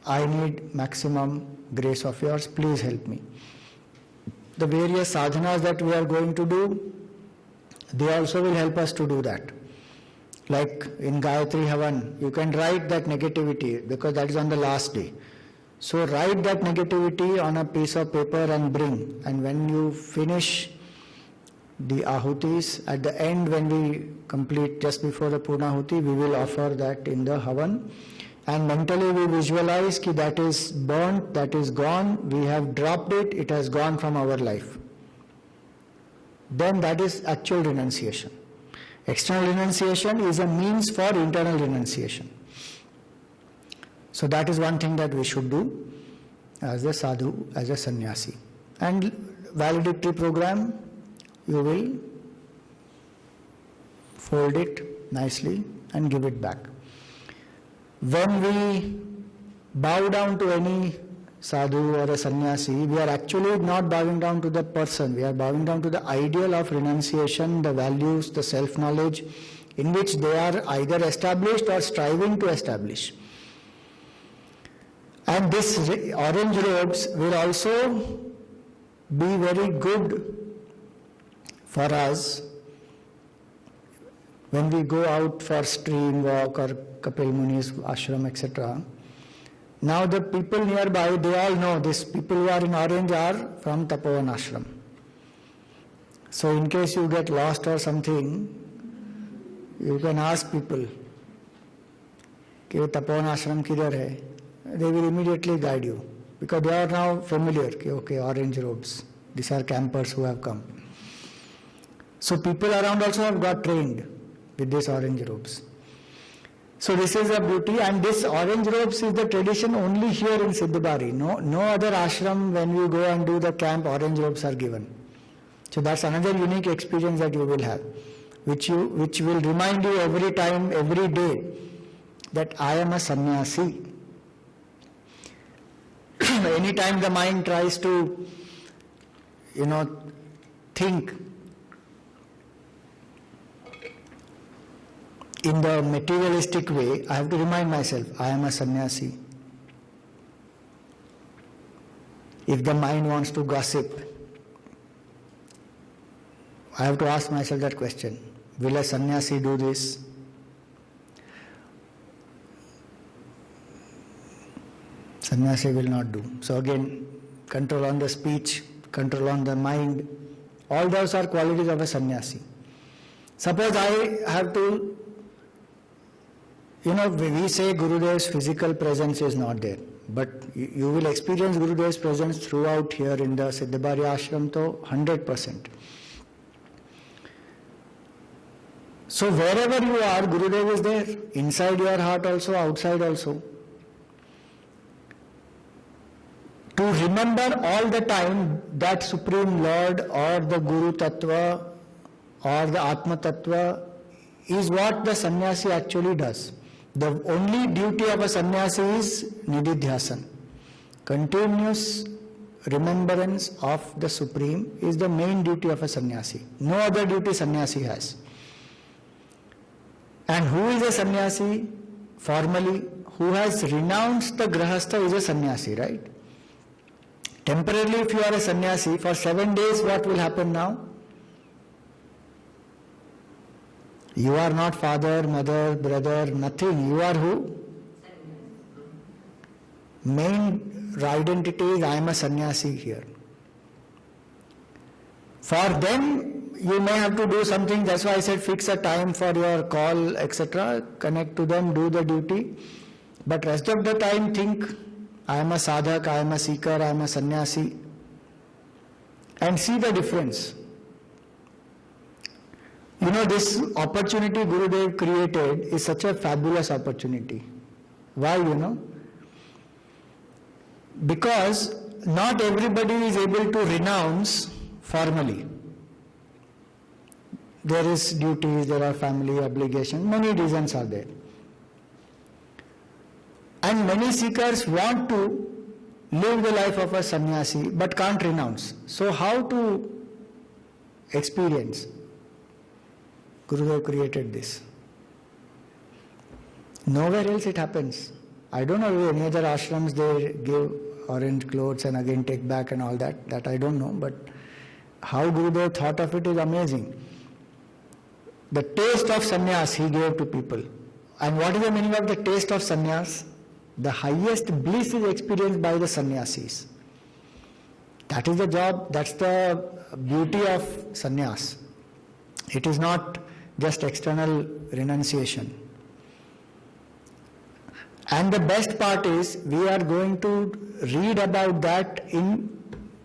I need maximum grace of yours, please help me. The various sadhanas that we are going to do, they also will help us to do that. Like in Gayatri Havan, you can write that negativity because that is on the last day. So write that negativity on a piece of paper and bring. And when you finish the ahutis, at the end when we complete just before the Purnahuti, we will offer that in the Havan. And mentally we visualize that that is burnt, that is gone, we have dropped it, it has gone from our life. Then that is actual renunciation. External renunciation is a means for internal renunciation. So that is one thing that we should do as a sadhu, as a sannyasi. And valedictory program, you will fold it nicely and give it back. When we bow down to any sadhu or a sannyasi, we are actually not bowing down to the person, we are bowing down to the ideal of renunciation, the values, the self-knowledge in which they are either established or striving to establish. And this orange robes will also be very good for us when we go out for stream walk or Kapil Muni's ashram, etc. Now the people nearby, they all know this people who are in orange are from Tapovan ashram. So in case you get lost or something, you can ask people, कि Tapovan ashram किधर है? They will immediately guide you because they are now familiar. Okay, orange robes. These are campers who have come. So people around also have got trained with these orange robes. So this is a beauty, and this orange robes is the tradition only here in Siddhabari. No other ashram when you go and do the camp, orange robes are given. So that's another unique experience that you will have, which will remind you every time, every day, that I am a sannyasi. Anytime the mind tries to, think in the materialistic way, I have to remind myself, I am a sannyasi. If the mind wants to gossip, I have to ask myself that question, will a sannyasi do this? Sannyasi will not do. So again, control on the speech, control on the mind, all those are qualities of a sannyasi. Suppose I have to, we say Gurudev's physical presence is not there, but you will experience Gurudev's presence throughout here in the Siddhabari ashram to 100%. So wherever you are, Gurudev is there, inside your heart also, outside also. To remember all the time that Supreme Lord or the Guru Tattva or the Atma Tattva is what the sannyasi actually does. The only duty of a sannyasi is nididhyasan. Continuous remembrance of the Supreme is the main duty of a sannyasi. No other duty sannyasi has. And who is a sannyasi? Formally, who has renounced the grahastha is a sannyasi, right? Temporarily, if you are a sannyasi, for 7 days, what will happen now? You are not father, mother, brother, nothing. You are who? Main identity is I am a sannyasi here. For them, you may have to do something. That's why I said fix a time for your call, etc. Connect to them, do the duty. But rest of the time, think, I am a sadhak, I am a seeker, I am a sannyasi. And see the difference. This opportunity Gurudev created is such a fabulous opportunity. Why, Because not everybody is able to renounce formally. There is duties, there are family obligations, many reasons are there. And many seekers want to live the life of a sannyasi but can't renounce. So how to experience? Gurudev created this. Nowhere else it happens. I don't know if any other ashrams they give orange clothes and again take back and all that. That I don't know. But how Gurudev thought of it is amazing. The taste of sannyas he gave to people. And what is the meaning of the taste of sannyas? The highest bliss is experienced by the sannyasis. That is the job, that's the beauty of sannyas. It is not just external renunciation. And the best part is, we are going to read about that in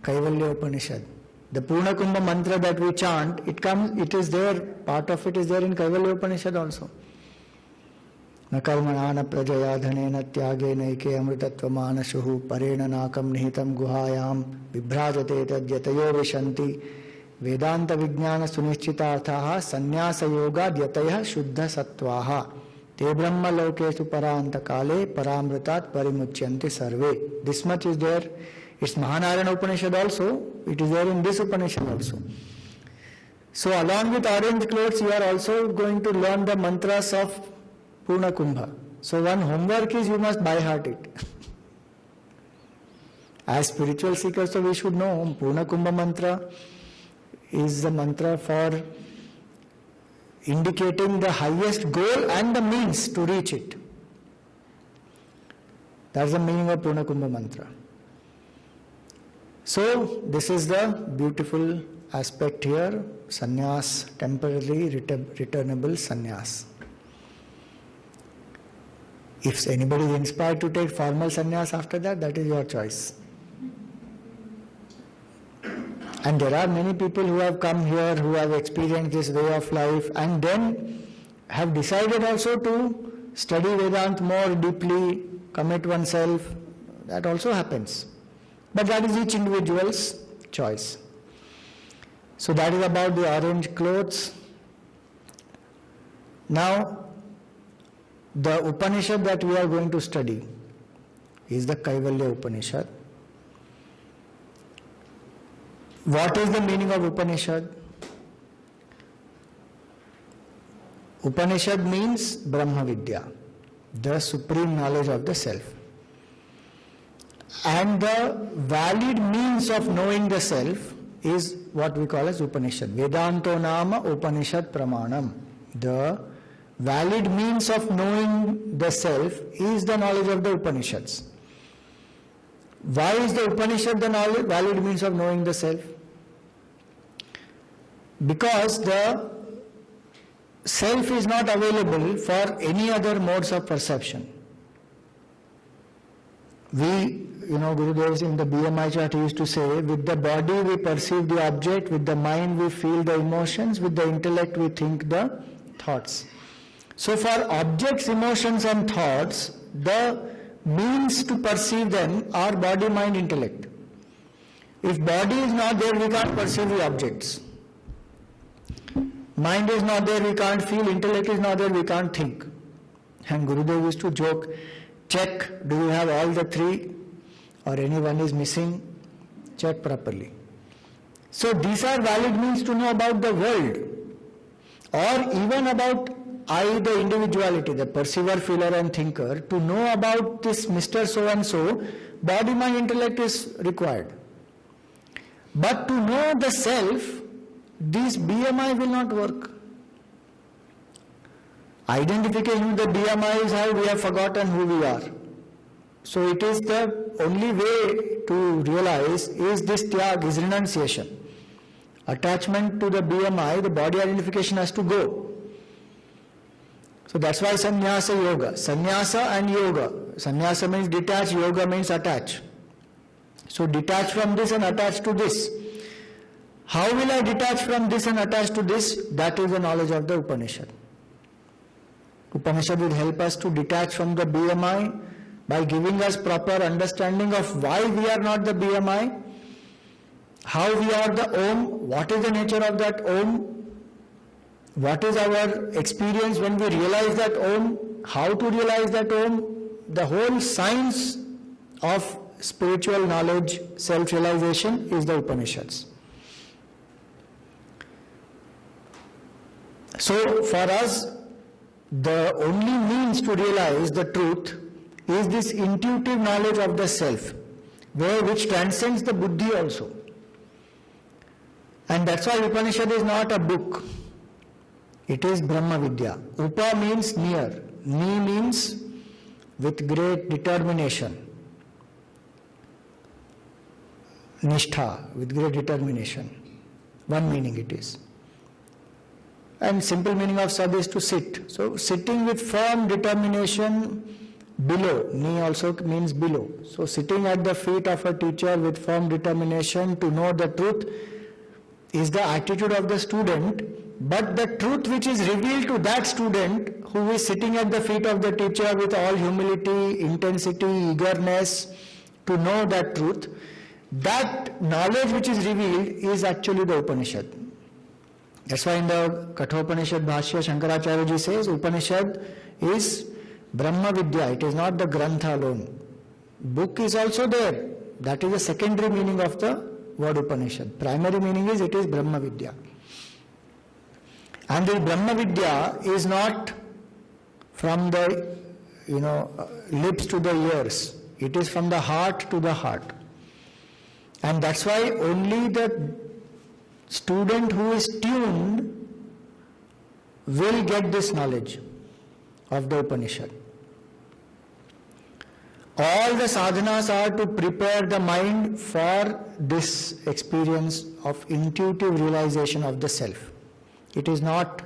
Kaivalya Upanishad. The Purna Kumbha mantra that we chant, it is there, part of it is there in Kaivalya Upanishad also. न कर्मणा न प्रजया धनेन त्यागेनैके अमृतत्वमानशुः परेण नाकं निहितं गुहायां विभ्राजते तद्यतयो विशन्ति वेदांत विज्ञान सुनिश्चितार्थाः संन्यास योगाद् यतयः शुद्ध सत्वाः ते ब्रह्म लोकेषु परांत काले परामृतात् परिमुच्यन्ते सर्वे. This much is there. It's Mahanarayana Upanishad also. It is there in this Upanishad also. So along with orange clothes, you are also going to learn the mantras of Purna Kumbha. So one homework is you must by heart it. As spiritual seekers, so we should know Purna Kumbha mantra is the mantra for indicating the highest goal and the means to reach it. That's the meaning of Purna Kumbha mantra. So this is the beautiful aspect here, sannyas, temporarily returnable sannyas. If anybody is inspired to take formal sannyas after that, that is your choice. And there are many people who have come here, who have experienced this way of life and then have decided also to study Vedanta more deeply, commit oneself. That also happens. But that is each individual's choice. So that is about the orange clothes. Now, the Upanishad that we are going to study is the Kaivalya Upanishad. What is the meaning of Upanishad? Upanishad means Brahma Vidya, the supreme knowledge of the self. And the valid means of knowing the self is what we call as Upanishad. Vedanto Nama Upanishad Pramanam. The valid means of knowing the self is the knowledge of the Upanishads. Why is the Upanishad the valid means of knowing the self? Because the self is not available for any other modes of perception. Gurudev in the BMI chart he used to say, with the body we perceive the object, with the mind we feel the emotions, with the intellect we think the thoughts. So for objects, emotions and thoughts, the means to perceive them are body, mind, intellect. If body is not there, we can't perceive the objects. Mind is not there, we can't feel. Intellect is not there, we can't think. And Gurudev used to joke, check, do you have all the three? Or anyone is missing? Check properly. So these are valid means to know about the world. Or even about I, the individuality, the perceiver, feeler and thinker. To know about this Mr. So-and-so, body, mind, intellect is required. But to know the self, this BMI will not work. Identification with the BMI is how we have forgotten who we are. So it is the only way to realize is this tyag, is renunciation. Attachment to the BMI, the body identification has to go. So that's why sannyasa yoga. Sannyasa and yoga. Sannyasa means detach, yoga means attach. So detach from this and attach to this. How will I detach from this and attach to this? That is the knowledge of the Upanishad. Upanishad will help us to detach from the BMI by giving us proper understanding of why we are not the BMI, how we are the Om, what is the nature of that Om, what is our experience when we realize that Om, how to realize that Om. The whole science of spiritual knowledge, self-realization is the Upanishads. So for us, the only means to realize the truth is this intuitive knowledge of the self, which transcends the buddhi also. And that's why Upanishad is not a book. It is Brahma Vidya. Upa means near. Ni means with great determination. Nishtha, with great determination. One meaning it is. And simple meaning of sad is to sit. So sitting with firm determination below. Ni also means below. So sitting at the feet of a teacher with firm determination to know the truth is the attitude of the student but the truth which is revealed to that student who is sitting at the feet of the teacher with all humility, intensity, eagerness to know that truth, that knowledge which is revealed is actually the Upanishad. That's why in the Kathopanishad Bhashya, Shankaracharya ji says Upanishad is Brahma Vidya, it is not the Grantha alone. Book is also there. That is the secondary meaning of the word Upanishad. Primary meaning is it is Brahma Vidya. And the Brahma Vidya is not from the lips to the ears. It is from the heart to the heart. And that's why only the student who is tuned will get this knowledge of the Upanishad. All the sadhanas are to prepare the mind for this experience of intuitive realization of the self. It is not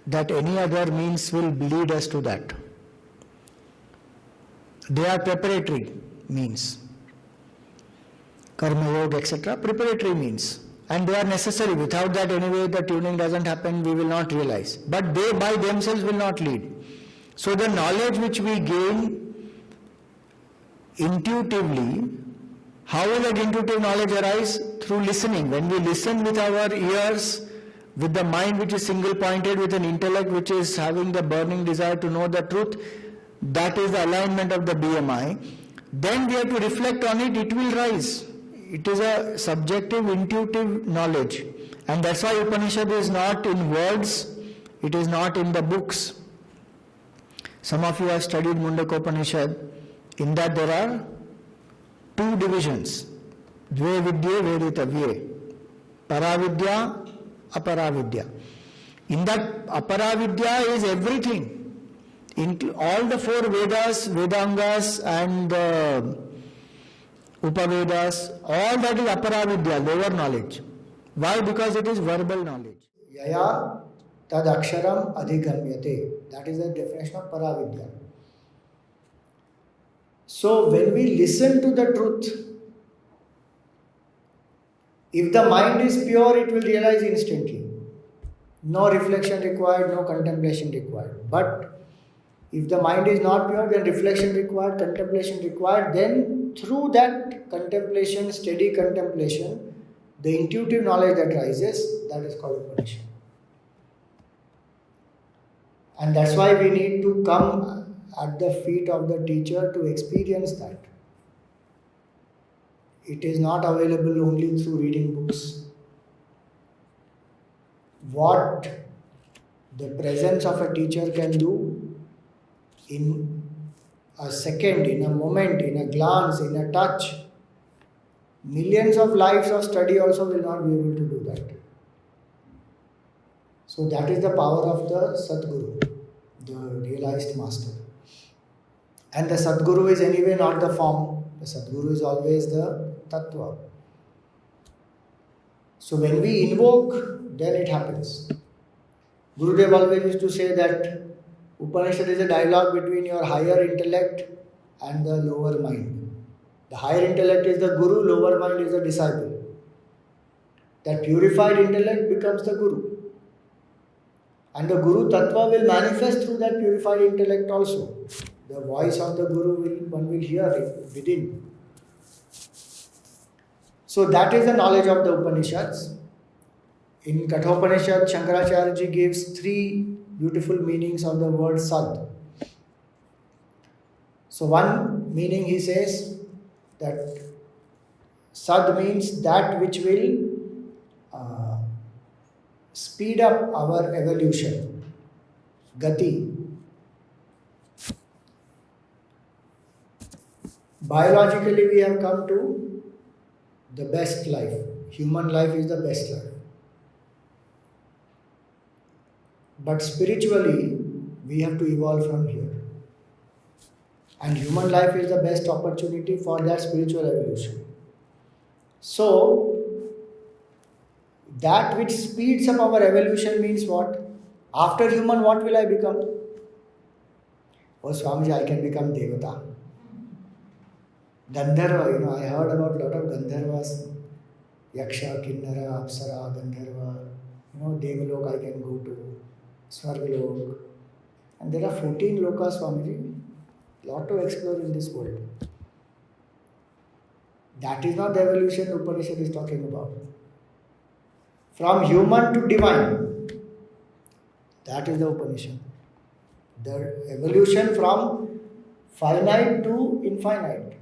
that any other means will lead us to that. They are preparatory means. Karma Yoga, etc. Preparatory means. And they are necessary. Without that, anyway, the tuning doesn't happen, we will not realize. But they by themselves will not lead. So the knowledge which we gain intuitively, how will that intuitive knowledge arise? Through listening. When we listen with our ears, with the mind which is single pointed, with an intellect which is having the burning desire to know the truth, that is the alignment of the BMI. Then we have to reflect on it, it will rise. It is a subjective, intuitive knowledge. And that's why Upanishad is not in words, it is not in the books. Some of you have studied Mundakopanishad. In that there are two divisions. Dve vidye veditavye. Paravidya, aparavidya. In that aparavidya is everything. All the four Vedas, Vedangas and Upavedas, all that is aparavidya, lower knowledge. Why? Because it is verbal knowledge. Yaya tad aksharam adhigamyate. That is the definition of paravidya. So when we listen to the truth, if the mind is pure, it will realize instantly. No reflection required, no contemplation required. But if the mind is not pure, then reflection required, contemplation required. Then through that contemplation, steady contemplation, the intuitive knowledge that rises, that is called Upanishad. And that's why we need to come at the feet of the teacher to experience that. It is not available only through reading books. What the presence of a teacher can do in a second, in a moment, in a glance, in a touch, millions of lives of study also will not be able to do that. So that is the power of the Sadguru, the realized master. And the Sadguru is anyway not the form. The Sadguru is always the Tattva. So when we invoke, then it happens. Gurudev always used to say that Upanishad is a dialogue between your higher intellect and the lower mind. The higher intellect is the Guru, lower mind is the disciple. That purified intellect becomes the Guru. And the Guru Tattva will manifest through that purified intellect also. The voice of the Guru one will hear it within. So that is the knowledge of the Upanishads. In Kathopanishad, Shankaracharya ji gives three beautiful meanings of the word Sad. So one meaning he says that Sad means that which will speed up our evolution. Gati. Biologically we have come to the best life. Human life is the best life. But spiritually, we have to evolve from here. And human life is the best opportunity for that spiritual evolution. So, that which speeds up our evolution means what? After human, what will I become? Oh, Swamiji, I can become Devata. Gandharva, I heard about a lot of Gandharvas. Yaksha, Kinnara, Apsara, Gandharva. Devalok I can go to, Svargalok. And there are 14 lokas, Swamiji. Lot to explore in this world. That is not the evolution Upanishad is talking about. From human to divine. That is the Upanishad. The evolution from finite to infinite.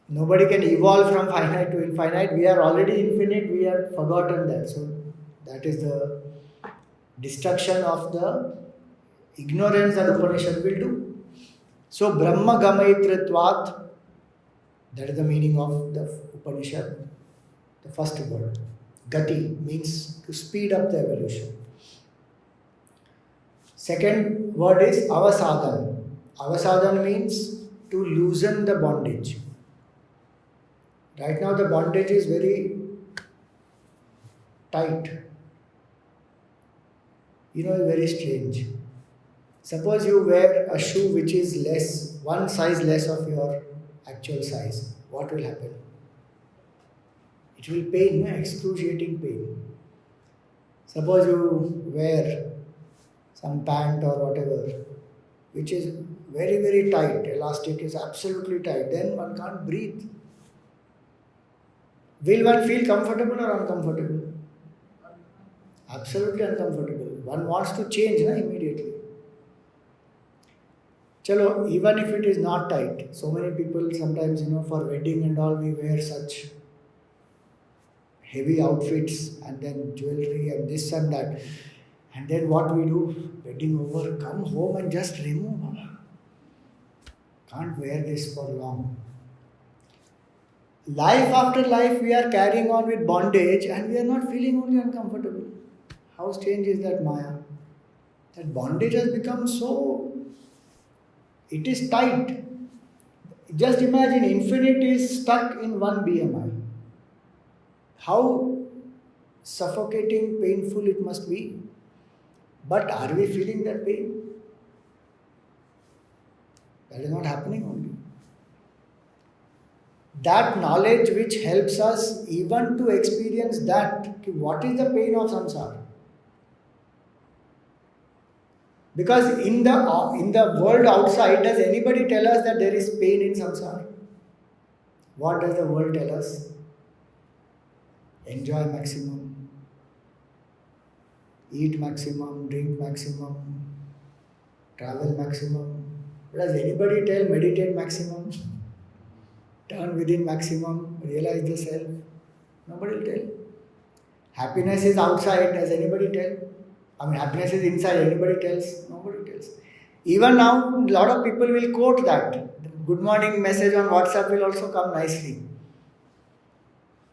Nobody can evolve from finite to infinite. We are already infinite. We have forgotten that. So that is the destruction of the ignorance that Upanishad will do. So Brahma Gamaitritvat, that is the meaning of the Upanishad. The first word. Gati means to speed up the evolution. Second word is avasadhan. Avasadhan means to loosen the bondage. Right now the bondage is very tight. Very strange. Suppose you wear a shoe which is less, one size less of your actual size. What will happen? It will pain, excruciating pain. Suppose you wear some pant or whatever, which is very, very tight, elastic is absolutely tight, then one can't breathe. Will one feel comfortable or uncomfortable? Absolutely uncomfortable. One wants to change immediately. Chalo, even if it is not tight, so many people sometimes, for wedding and all, we wear such heavy outfits and then jewelry and this and that. And then what we do? Wedding over, come home and just remove. Can't wear this for long. Life after life we are carrying on with bondage and we are not feeling only uncomfortable. How strange is that Maya? That bondage has become so, it is tight. Just imagine infinite is stuck in one BMI. How suffocating, painful it must be. But are we feeling that pain? That is not happening only. That knowledge which helps us even to experience that, what is the pain of samsara? Because in the world outside, does anybody tell us that there is pain in samsara? What does the world tell us? Enjoy maximum, eat maximum, drink maximum, travel maximum. Does anybody tell meditate maximum? Turn within maximum, realize the self? Nobody will tell. Happiness is outside, does anybody tell? Happiness is inside, anybody tells? Nobody tells. Even now, a lot of people will quote that. The good morning message on WhatsApp will also come nicely.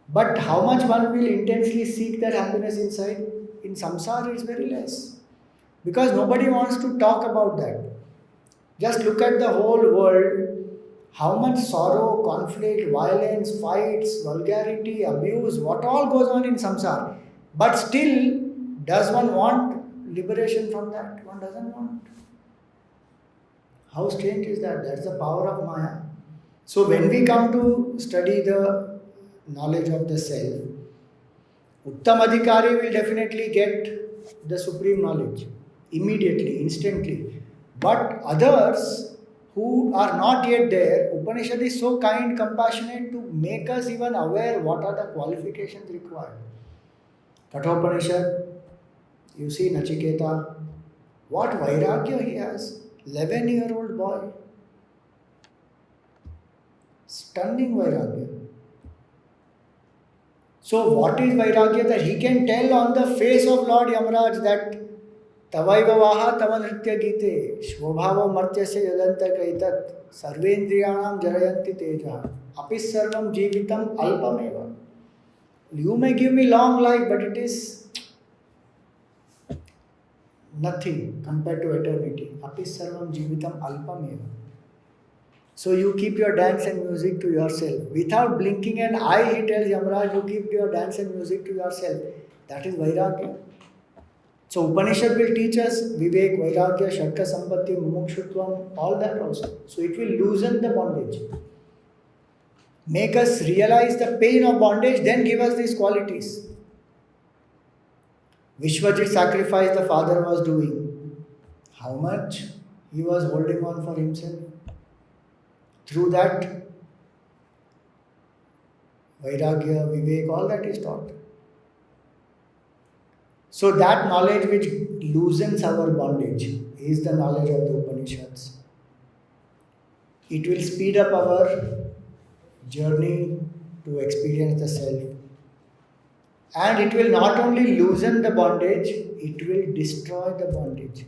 But how much one will intensely seek that happiness inside? In samsara, it's very less. Because nobody wants to talk about that. Just look at the whole world. How much sorrow, conflict, violence, fights, vulgarity, abuse, what all goes on in samsara. But still, does one want liberation from that? One doesn't want. How strange is that? That's the power of Maya. So when we come to study the knowledge of the self, Uttam Adhikari will definitely get the supreme knowledge immediately, instantly. But others who are not yet there, Upanishad is so kind, compassionate to make us even aware what are the qualifications required. Kathopanishad, you see Nachiketa, what Vairagya he has. 11-year-old boy. Stunning Vairagya. So what is Vairagya? That he can tell on the face of Lord Yamaraj that Tavaiva vaha tava nritya gite shvobhava martyasya yadanta kaitat sarvendriyanam jarayanti teja apis sarvam jivitam alpameva. You may give me long life, but it is nothing compared to eternity. Apis sarvam jivitam alpameva. So you keep your dance and music to yourself. Without blinking an eye, he tells Yamaraj, you keep your dance and music to yourself. That is Vairagya. So Upanishad will teach us Vivek, Vairagya, Shatka Sampatti, Mumukshutvam, all that also. So it will loosen the bondage. Make us realize the pain of bondage, then give us these qualities. Vishwajit sacrifice the father was doing. How much he was holding on for himself? Through that, Vairagya, Vivek, all that is taught. So that knowledge which loosens our bondage is the knowledge of the Upanishads. It will speed up our journey to experience the self. And it will not only loosen the bondage, it will destroy the bondage.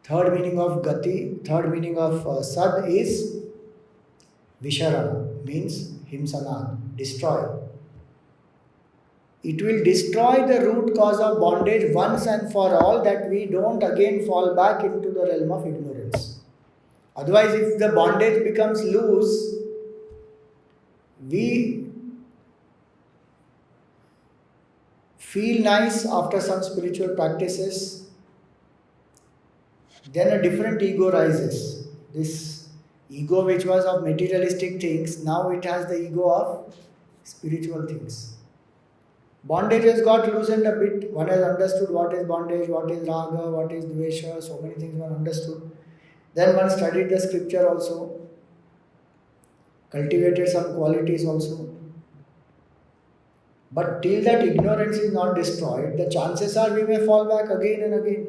Third meaning of Gati, third meaning of Sad is Visharana, means Himsana, destroy. It will destroy the root cause of bondage once and for all, that we don't again fall back into the realm of ignorance. Otherwise, if the bondage becomes loose, we feel nice after some spiritual practices, then a different ego rises. This ego which was of materialistic things, now it has the ego of spiritual things. Bondage has got loosened a bit. One has understood what is bondage, what is raga, what is dvesha, so many things one understood. Then one studied the scripture also, cultivated some qualities also. But till that ignorance is not destroyed, the chances are we may fall back again and again.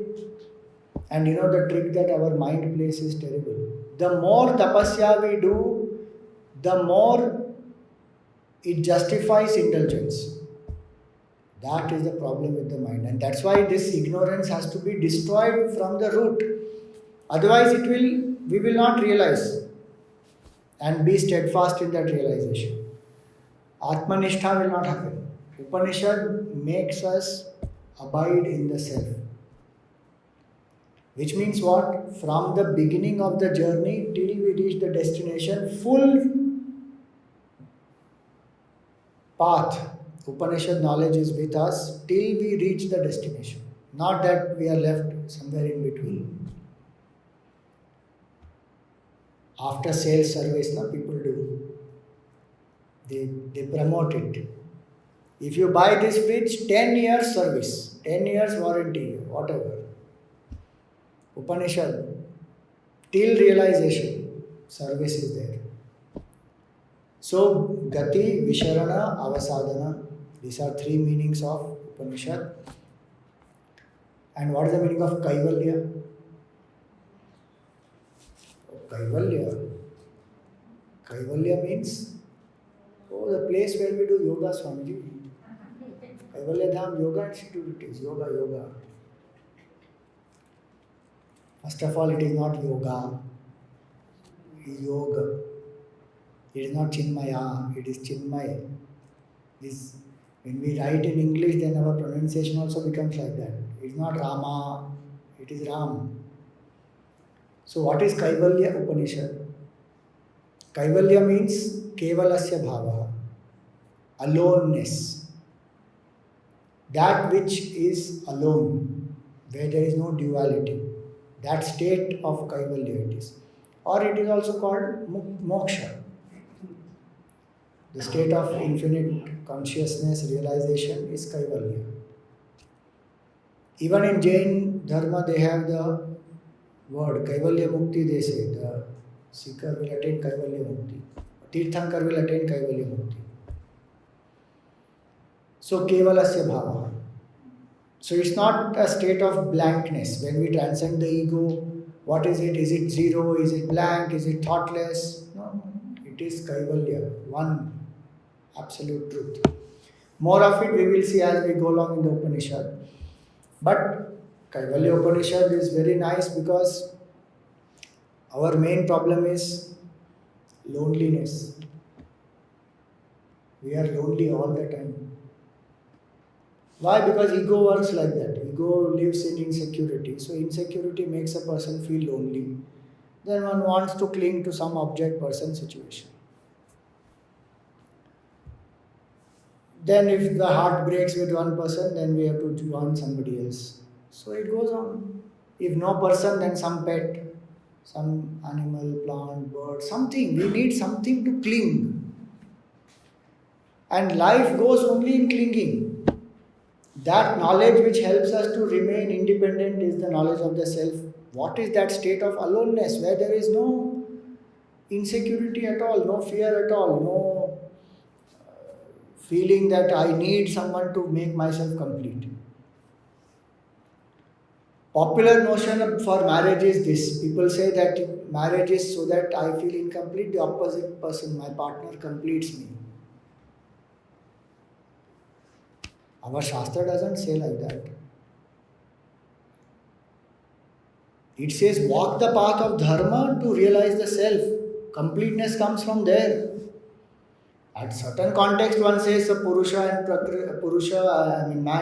And you know the trick that our mind plays is terrible. The more tapasya we do, the more it justifies indulgence. That is the problem with the mind. And that's why this ignorance has to be destroyed from the root. Otherwise we will not realize and be steadfast in that realization. Atmanishtha will not happen. Upanishad makes us abide in the self. Which means what? From the beginning of the journey till we reach the destination, full path, Upanishad knowledge is with us till we reach the destination. Not that we are left somewhere in between. After sales service, now people do. They promote it. If you buy this fridge, 10 years service, 10 years warranty, whatever. Upanishad, till realization, service is there. So, Gati, Visharana, Avasadana, these are three meanings of Upanishad. And what is the meaning of Kaivalya? Kaivalya. Kaivalya means, the place where we do yoga, Swamiji. Kaivalya Dham Yoga Institute it is, yoga. First of all, it is not yoga, it is yoga. It is not Chinmaya, it is Chinmay. When we write in English, then our pronunciation also becomes like that. It is not Rama, it is Ram. So what is Kaivalya Upanishad? Kaivalya means Kevalasya Bhava, aloneness. That which is alone, where there is no duality. That state of Kaivalya it is. Or it is also called Moksha. The state of infinite consciousness realization is Kaivalya. Even in Jain Dharma they have the word Kaivalya Mukti, they say. The seeker will attain Kaivalya Mukti. Tirthankar will attain Kaivalya Mukti. So Kevalasya Bhava. So it's not a state of blankness. When we transcend the ego, what is it? Is it zero? Is it blank? Is it thoughtless? No. It is Kaivalya, one absolute truth. More of it we will see as we go along in the Upanishad. But Kaivalya Upanishad is very nice because our main problem is loneliness. We are lonely all the time. Why? Because ego works like that. Ego lives in insecurity. So insecurity makes a person feel lonely. Then one wants to cling to some object, person, situation. Then if the heart breaks with one person, then we have to join somebody else. So it goes on. If no person, then some pet, some animal, plant, bird, something. We need something to cling. And life goes only in clinging. That knowledge which helps us to remain independent is the knowledge of the self. What is that state of aloneness where there is no insecurity at all, no fear at all, no feeling that I need someone to make myself complete? Popular notion for marriage is this. People say that marriage is so that I feel incomplete, the opposite person, my partner, completes me. Our Shastra doesn't say like that. It says walk the path of dharma to realize the self. Completeness comes from there. At certain context, one says a man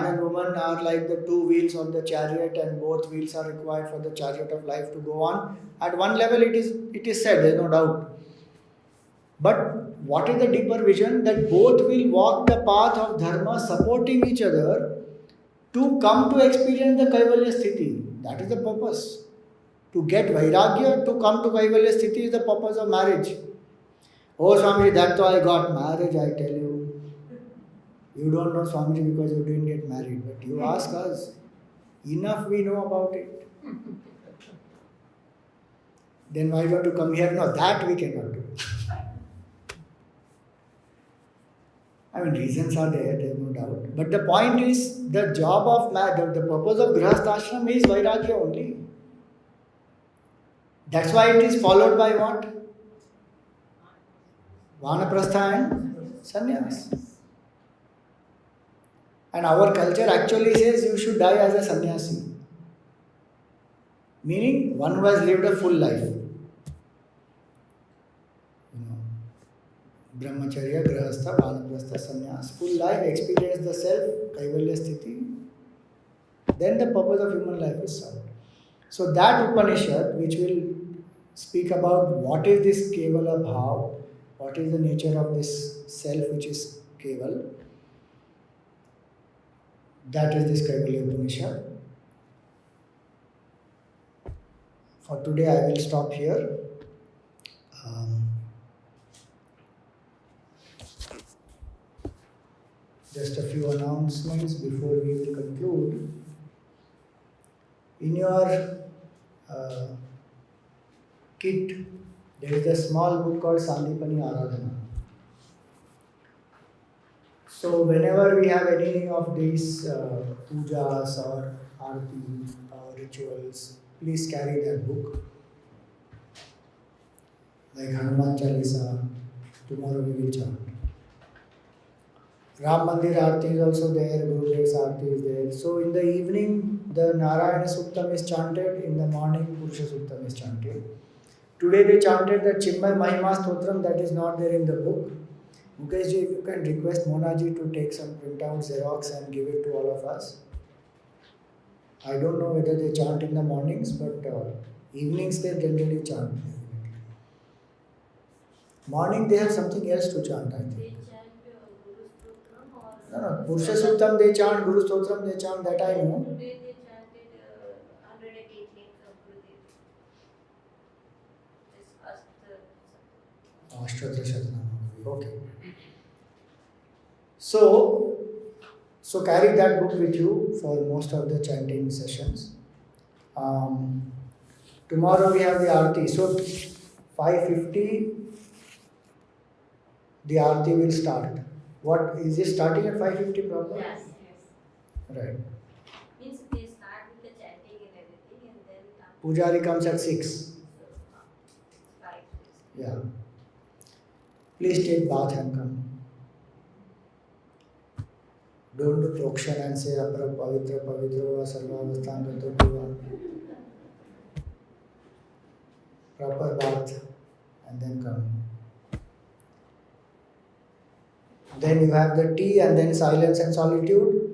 and woman are like the two wheels of the chariot, and both wheels are required for the chariot of life to go on. At one level, it is said, there is no doubt. But what is the deeper vision? That both will walk the path of dharma, supporting each other to come to experience the Kaivalya Sthiti. That is the purpose. To get Vairagya, to come to Kaivalya Sthiti is the purpose of marriage. Oh Swamiji, that's why I got marriage, I tell you. You don't know Swamiji because you didn't get married. But you ask us, enough we know about it. Then why don't you come here? No, that we cannot do. I mean, reasons are there is no doubt. But the point is, the job of the purpose of Grihasthashram is Vairagya only. That's why it is followed by what? Vanaprastha and Sannyas. And our culture actually says you should die as a sannyasi. Meaning, one who has lived a full life. Brahmacharya, Grihastha, Vanaprastha, Sannyas, full life, experience the self, Kaivalya Sthiti. Then the purpose of human life is served. So that Upanishad, which will speak about what is this Kevala Bhav, what is the nature of this self which is Keval, that is this Kaivalya Upanishad. For today I will stop here. Just a few announcements before we will conclude. In your kit, there is a small book called Sandipani Aradhana. So whenever we have any of these pujas or arati or rituals, please carry that book. Like Hanuman Chalisa, tomorrow we will chant. Ram Mandir Aarti is also there, Gurudev's Aarti is there. So in the evening, the Narayana Suktam is chanted, in the morning, Purusha Suktam is chanted. Today they chanted the Chinmay Mahima Stotram, that is not there in the book. Mukeshji, if you can request Monaji to take some printout, Xerox and give it to all of us. I don't know whether they chant in the mornings, but evenings they generally chant. Morning they have something else to chant, I think. No, Purusha Suktam they chant, Guru Stotram they chant, that I know. Today they chanted 108 names of Gurudev. This Ashtatra Shatanam. Okay. So carry that book with you for most of the chanting sessions. Tomorrow we have the Aarti. So 5:50 the Aarti will start. What is it starting at 5:50 proper? Yes. Right. Means they start with the chanting and everything, and then Pujari comes at 6. 5. Yeah. Please take bath and come. Don't do prokshan and say apra pavitra pavitra sarvavasthangato bhuva. Proper bath and then come. Then you have the tea and then silence and solitude.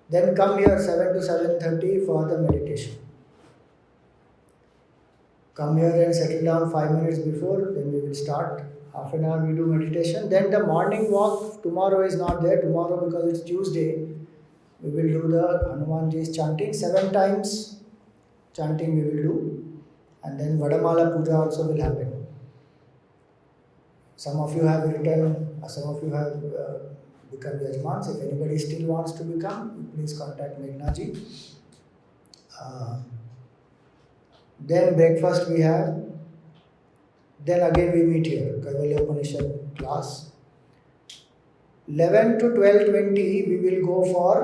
Then come here 7 to 7:30 for the meditation. Come here and settle down 5 minutes before, then we will start. Half an hour we do meditation. Then the morning walk, tomorrow is not there. Tomorrow, because it's Tuesday, we will do the Hanumanji's chanting. 7 times chanting we will do. And then Vadamala Puja also will happen. Some of you have written, some of you have become Yajmans. If anybody still wants to become, please contact Meghna ji. Then breakfast we have. Then again we meet here, Kaivalya Upanishad class. 11 to 12:20 we will go for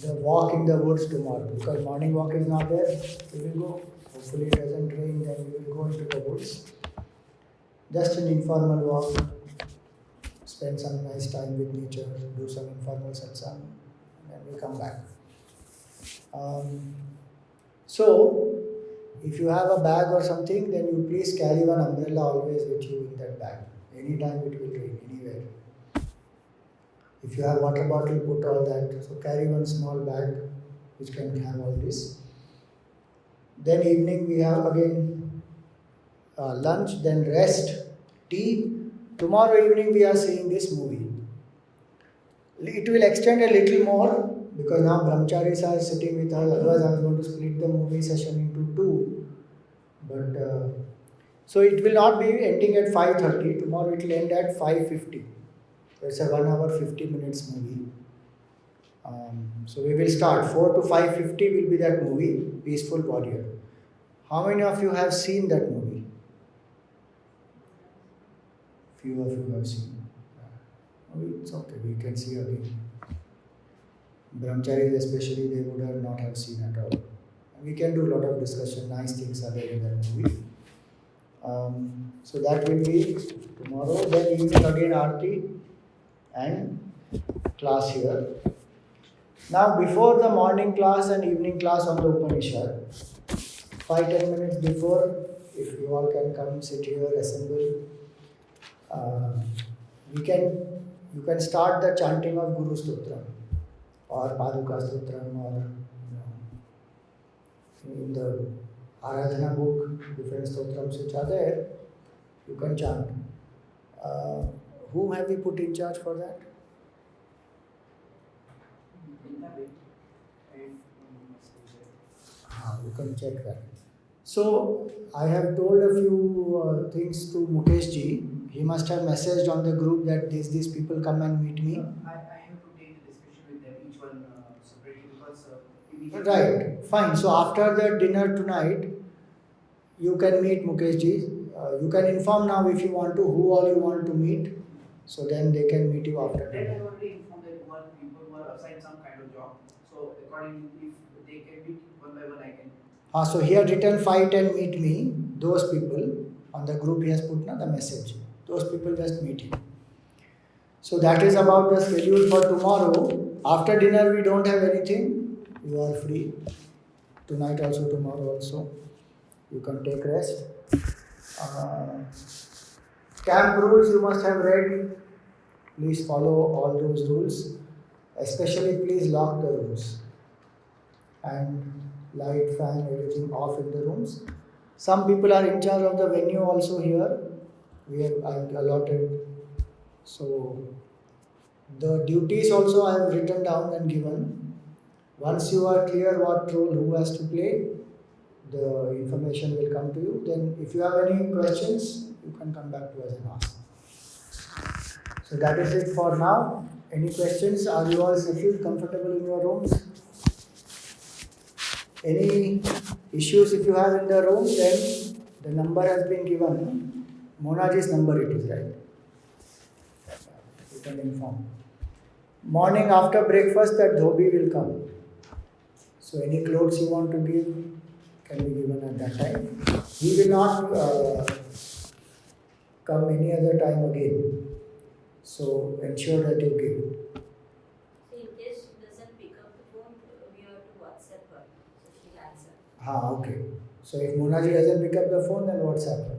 the walk in the woods tomorrow, because morning walk is not there. We will go. Hopefully it doesn't rain, then we will go into the woods. Just an informal walk, spend some nice time with nature, do some informal satsang, and then we come back. So, if you have a bag or something, then you please carry one umbrella always with you in that bag. Anytime it will rain, anywhere. If you have water bottle, put all that. So carry one small bag which can have all this. Then evening we have again lunch, then rest, tea. Tomorrow evening we are seeing this movie. It will extend a little more because now brahmacharis are sitting with us. Otherwise I was going to split the movie session into two. But so it will not be ending at 5:30. Tomorrow it will end at 5:50. So it's a 1 hour 50 minutes movie. So we will start 4 to 5:50 will be that movie, Peaceful Warrior. How many of you have seen that movie? Few of you have seen. It's okay, we can see again. Brahmacharis especially, they would have not have seen at all. We can do a lot of discussion, nice things are there in that movie. So that will be tomorrow. Then evening again Aarti and class here. Now before the morning class and evening class on the Upanishad, 5-10 minutes before, if you all can come, sit here, assemble, you can start the chanting of Guru Stotram or Paduka Stotram, or in the Aradhana book, different stotrams which are there, you can chant. Whom have we put in charge for that? You can check that. So, I have told a few things to Mukesh ji. He must have messaged on the group that these people come and meet me. I have to take a discussion with them, each one separately, because Right, fine. So after the dinner tonight, you can meet Mukesh ji. You can inform now if you want to, who all you want to meet. So then they can meet you after then I dinner. already informed that one people who are assigned some kind of job. So accordingly, if they can meet one by one, I can. So he had written 5:10 meet me. Those people on the group he has put the message. Those people just meet him. So that is about the schedule for tomorrow. After dinner we don't have anything. You are free. Tonight also, tomorrow also. You can take rest. Camp rules you must have read. Please follow all those rules. Especially please lock the rooms. And light, fan, everything off in the rooms. Some people are in charge of the venue also here. We have allotted. So the duties also I have written down and given. Once you are clear what role who has to play, the information will come to you. Then if you have any questions, you can come back to us and ask. So that is it for now. Any questions? Are you all settled, comfortable in your rooms? Any issues if you have in the room, then the number has been given. Monaji's number it is, right? You can inform. Morning after breakfast that dhobi will come. So any clothes you want to give can be given at that time. He will not come any other time again. So ensure that you give. So in case she doesn't pick up the phone, we have to WhatsApp her. So she'll answer. Okay. So if Monaji doesn't pick up the phone, then WhatsApp her.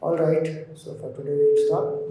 Alright. So for today we'll stop.